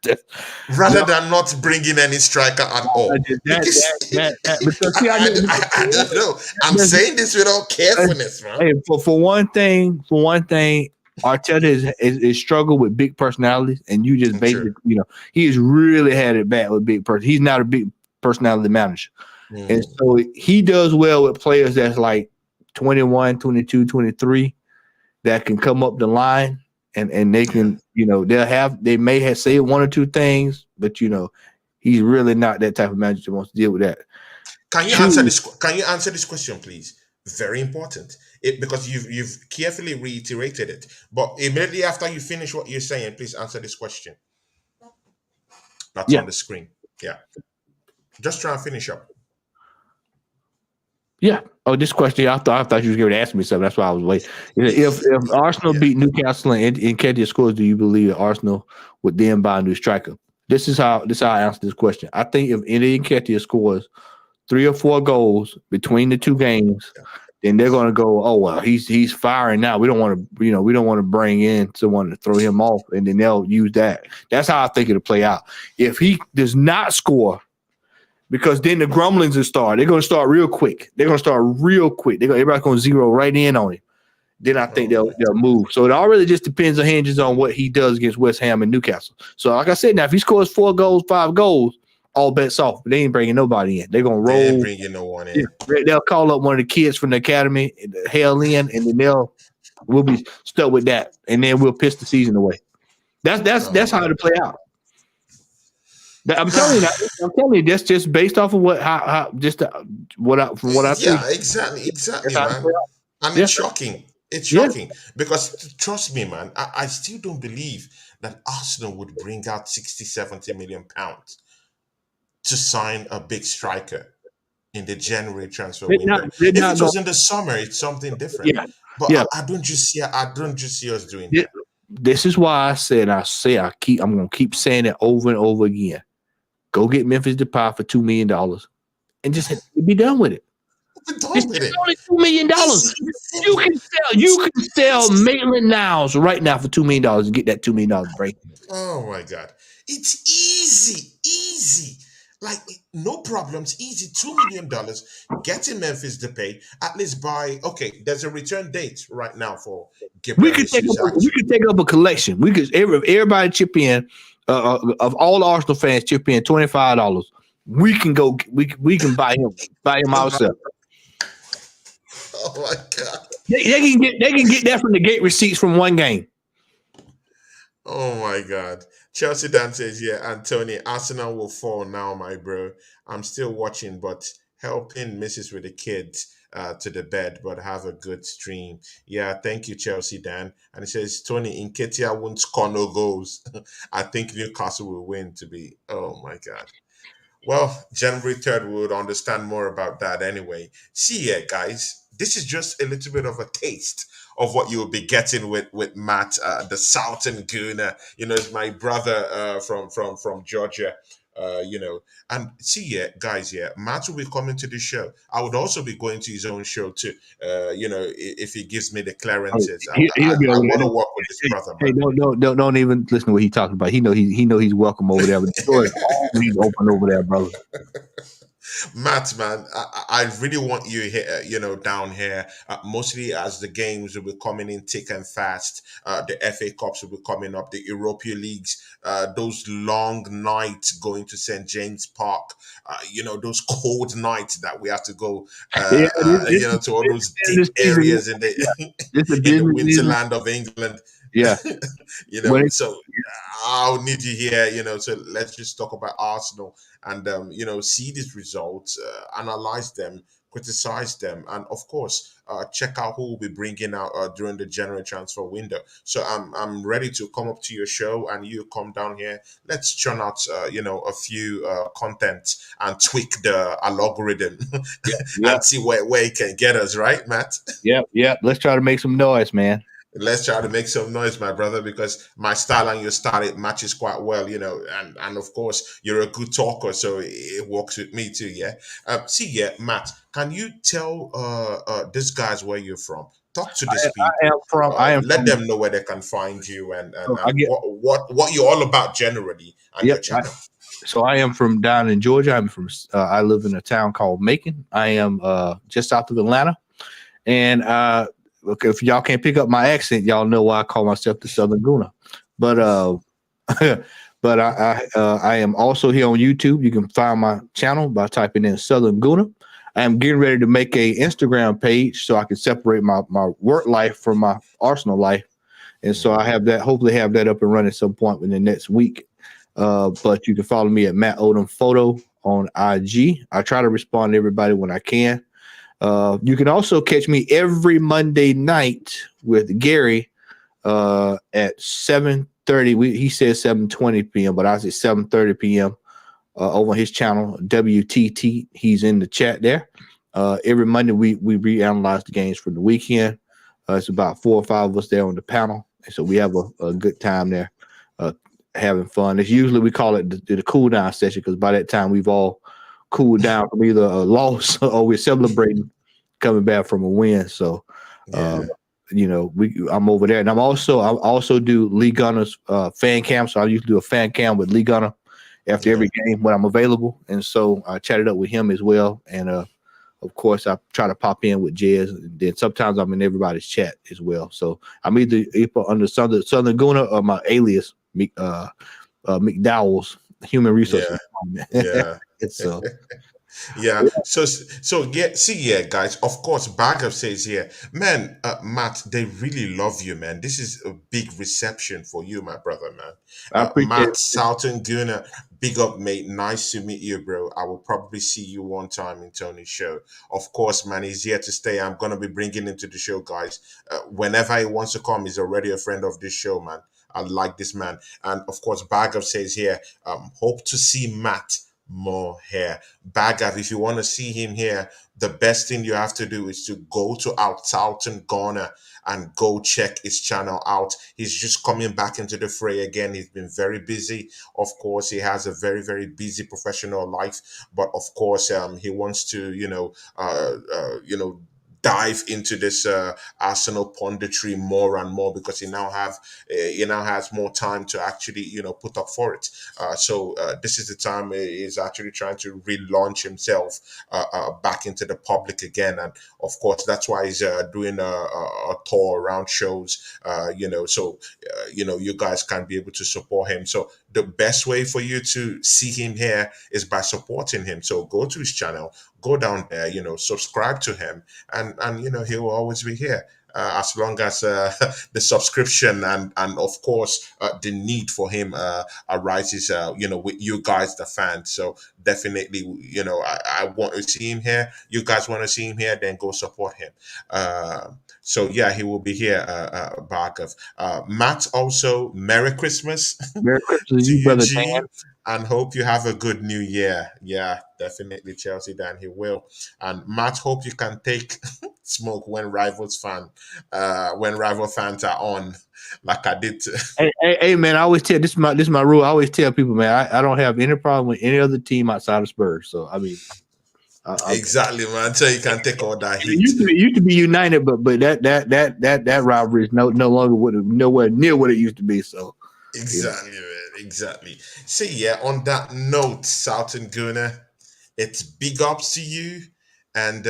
rather no. than not bringing any striker at all. Because Because see, I don't know. I'm there's- saying this with all carefulness, man. hey, for one thing, Arteta is struggled with big personalities, and you just True. basically, he's really had it bad with big person. He's not a big personality manager, and Mm, so he does well with players that's like 21, 22, 23 that can come up the line and they yeah. can, they may have say one or two things, but he's really not that type of manager that wants to deal with that. Can you answer Two, this? Can you answer this question, please? Very important. Because you've carefully reiterated it. But immediately after you finish what you're saying, please answer this question. That's yeah. on the screen. Yeah. Just try and finish up. Yeah. Oh, this question. I thought you was going to ask me something. That's why I was waiting. If Arsenal Yeah. beat Newcastle and catch the scores, do you believe that Arsenal would then buy a new striker? This is how I answer this question. I think if Eddie Nketiah scores 3 or 4 goals between the two games, then they're going to go, oh well, he's firing now. We don't want to, we don't want to bring in someone to throw him off, and then they'll use that. That's how I think it'll play out. If he does not score, because then the grumblings will start. They're going to start real quick. They're going to start real quick. Everybody's going to zero right in on him. Then I think Oh they'll move. So it all really just depends on hinges on what he does against West Ham and Newcastle. So like I said, now if he scores 4 goals, 5 goals, all bets off. But they ain't bringing nobody in. They're gonna they ain't roll. bringing no one Yeah, in. they'll call up one of the kids from the academy, hell in, and then we'll be stuck with that, and then we'll piss the season away. That's Oh how it'll play out. I'm telling you, I'm telling you, that's just based off of what how just from what I see. yeah, exactly, That's exactly, how it play man. out. And Yeah, it's shocking. It's yeah. shocking because trust me, man, I still don't believe that Arsenal would bring out 60, 70 million pounds to sign a big striker in the January transfer They're not. window. They're If not it going. was in the summer, it's something different. Yeah, But yeah. I don't just see us doing Thi- that. This is why I'm gonna keep saying it over and over again. Go get Memphis Depay for $2 million and just be done with it. We're It's done with just it. only $2 million. It's You simple. can sell. You It's can sell Maitland Niles right now for $2 million and get that $2 million break. Oh my God. It's easy, easy. Like no problems, easy. $2 million. Get in Memphis to pay. At least buy. Okay, there's a return date right now for We Gabriel could take up. Jesus. We could take up a collection. We could everybody chip in. Of all the Arsenal fans chip in $25. We can go. We can buy him ourselves. Oh my God. They can get that from the gate receipts from one game. Oh my God. Chelsea Dan says, yeah, Anthony, Arsenal will fall now, my bro. I'm still watching, but helping Mrs. with the kids to the bed, but have a good stream. Yeah, thank you, Chelsea Dan. And he says, Tony, Nketiah won't score no goals. I think Newcastle will win to be. Oh my God. Well, January 3rd, we would understand more about that anyway. See here, guys. This is just a little bit of a taste of what you'll be getting with Matt, the Southern Gooner. It's my brother from Georgia. You know, and see here, guys. Yeah, Matt will be coming to the show. I would also be going to his own show too. If he gives me the Oh, clearances, he'll be I over want to there. work with this Hey, brother, hey, man. don't even listen to what he's talking about. He know he's welcome over there. But the door is always open over there, brother. Matt, man, I really want you here, down here, mostly as the games will be coming in thick and fast. The FA Cups will be coming up, the Europa Leagues, those long nights going to St. James Park, those cold nights that we have to go, Yeah, to all those deep this season. areas in Yeah, the this is in the business season. winterland of England. Yeah, when So I'll need you here, so let's just talk about Arsenal and see these results, analyze them, criticize them, and of course check out who will be bringing out during the January transfer window. So I'm ready to come up to your show and you come down here. Let's churn out a few content and tweak the algorithm yeah, and see where it can get us, right, Matt? yeah. Let's try to make some noise, man. Let's try to make some noise, my brother, because my style and your style, it matches quite well, and of course you're a good talker, so it works with me too. Yeah. See, yeah, Matt, can you tell these guys where you're from? Talk to these I am people. from. I am Let from. them know where they can find you and and, So I and get. what you're all about generally and Yep. your channel. So I am from down in Georgia. I'm from. I live in a town called Macon. I am just south of Atlanta. And okay, if y'all can't pick up my accent, y'all know why I call myself the Southern Gooner. But but I am also here on YouTube. You can find my channel by typing in Southern Gooner. I am getting ready to make a Instagram page so I can separate my work life from my Arsenal life. And so I have that, hopefully have that up and running at some point within the next week. But you can follow me at Matt Odom Photo on IG. I try to respond to everybody when I can. You can also catch me every Monday night with Gary at 7:30. He says 7:20 p.m., but I say 7:30 p.m. Over on his channel WTT. He's in the chat there. Every Monday we reanalyze the games from the weekend. It's about 4 or 5 of us there on the panel, and so we have a good time there, uh, having fun. It's usually we call it the cool down session because by that time we've all cooled down from either a loss or we're celebrating coming back from a win. So, uh, Yeah, I'm over there, and I also do Lee Gunner's fan cam. So I usually do a fan cam with Lee Gunner after yeah, every game when I'm available, and so I chatted up with him as well, and of course, I try to pop in with Jez. And then sometimes I'm in everybody's chat as well. So I'm either under Southern Guna or my alias, McDowell's Human Resources yeah, Department. yeah. And so, Yeah. So yeah. See, yeah, guys. Of course, Bagger says here, man, Matt, they really love you, man. This is a big reception for you, my brother, man. I appreciate Matt it. Southern Gunner, big up, mate. Nice to meet you, bro. I will probably see you one time in Tony's show. Of course, man. He's here to stay. I'm gonna be bringing him to the show, guys. Whenever he wants to come, he's already a friend of this show, man. I like this man. And of course, Bagger says here, hope to see Matt more here. Bagat, if you want to see him here, the best thing you have to do is to go to our Southern Ghana and go check his channel out. He's just coming back into the fray again. He's been very busy. Of course, he has a very, very busy professional life, but of course, he wants to, dive into this Arsenal punditry more and more because he now has more time to actually put up for it. So this is the time he's actually trying to relaunch himself back into the public again, and of course that's why he's doing a tour around shows. You guys can be able to support him. So the best way for you to see him here is by supporting him. So go to his channel, go down there, subscribe to him, and he will always be here. As long as the subscription and of course the need for him arises, with you guys, the fans. So definitely, I want to see him here. You guys want to see him here, then go support him. So yeah, he will be here, Barkov. Matt, also, Merry Christmas Merry Christmas to to you, you, brother Dan. G, and hope you have a good new year. Yeah, definitely, Chelsea, Dan, he will. And Matt, hope you can take smoke when rival fans are on, like I did. Hey, man, I always tell this is my rule. I always tell people, man, I don't have any problem with any other team outside of Spurs. So I mean, Exactly, man. So you can take all that it heat. used to be united, but that rivalry is no longer nowhere near what it used to be. So you know, Exactly, man. Exactly. See, yeah, on that note, Southern Gunner, it's big ups to you. And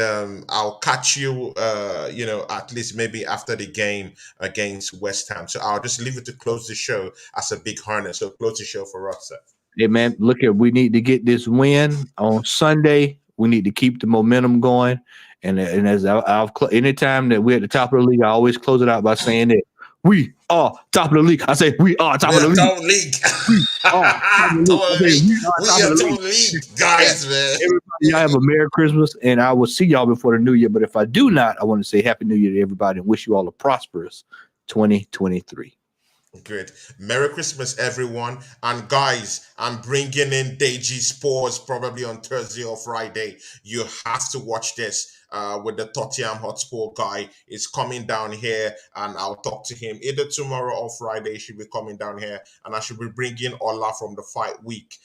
I'll catch you, at least maybe after the game against West Ham. So I'll just leave it to close the show as a big harness. So close the show for us, sir. hey man, look at we need to get this win on Sunday. We need to keep the momentum going. And as anytime that we're at the top of the league, I always close it out by saying that we are top of the league. I say we are top We of the are league. top league. We are top of the league. Top I of the say league. we are top We of are the top league. league, Yeah. guys, man. Everybody, y'all have a Merry Christmas, and I will see y'all before the New Year. But if I do not, I want to say Happy New Year to everybody and wish you all a prosperous 2023. Great. Merry Christmas, everyone. And guys, I'm bringing in Deji Sports probably on Thursday or Friday. You have to watch this. With the Tottenham Hotspur guy is coming down here, and I'll talk to him either tomorrow or Friday. He should be coming down here, and I should be bringing Ola from the fight week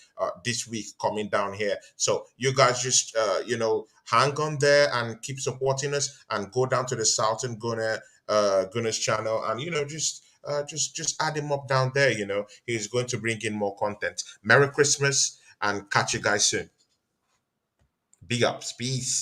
this week coming down here. So you guys just hang on there and keep supporting us, and go down to the Southern Gunners channel, and just add him up down there. He's going to bring in more content. Merry Christmas, and catch you guys soon. Big ups, peace.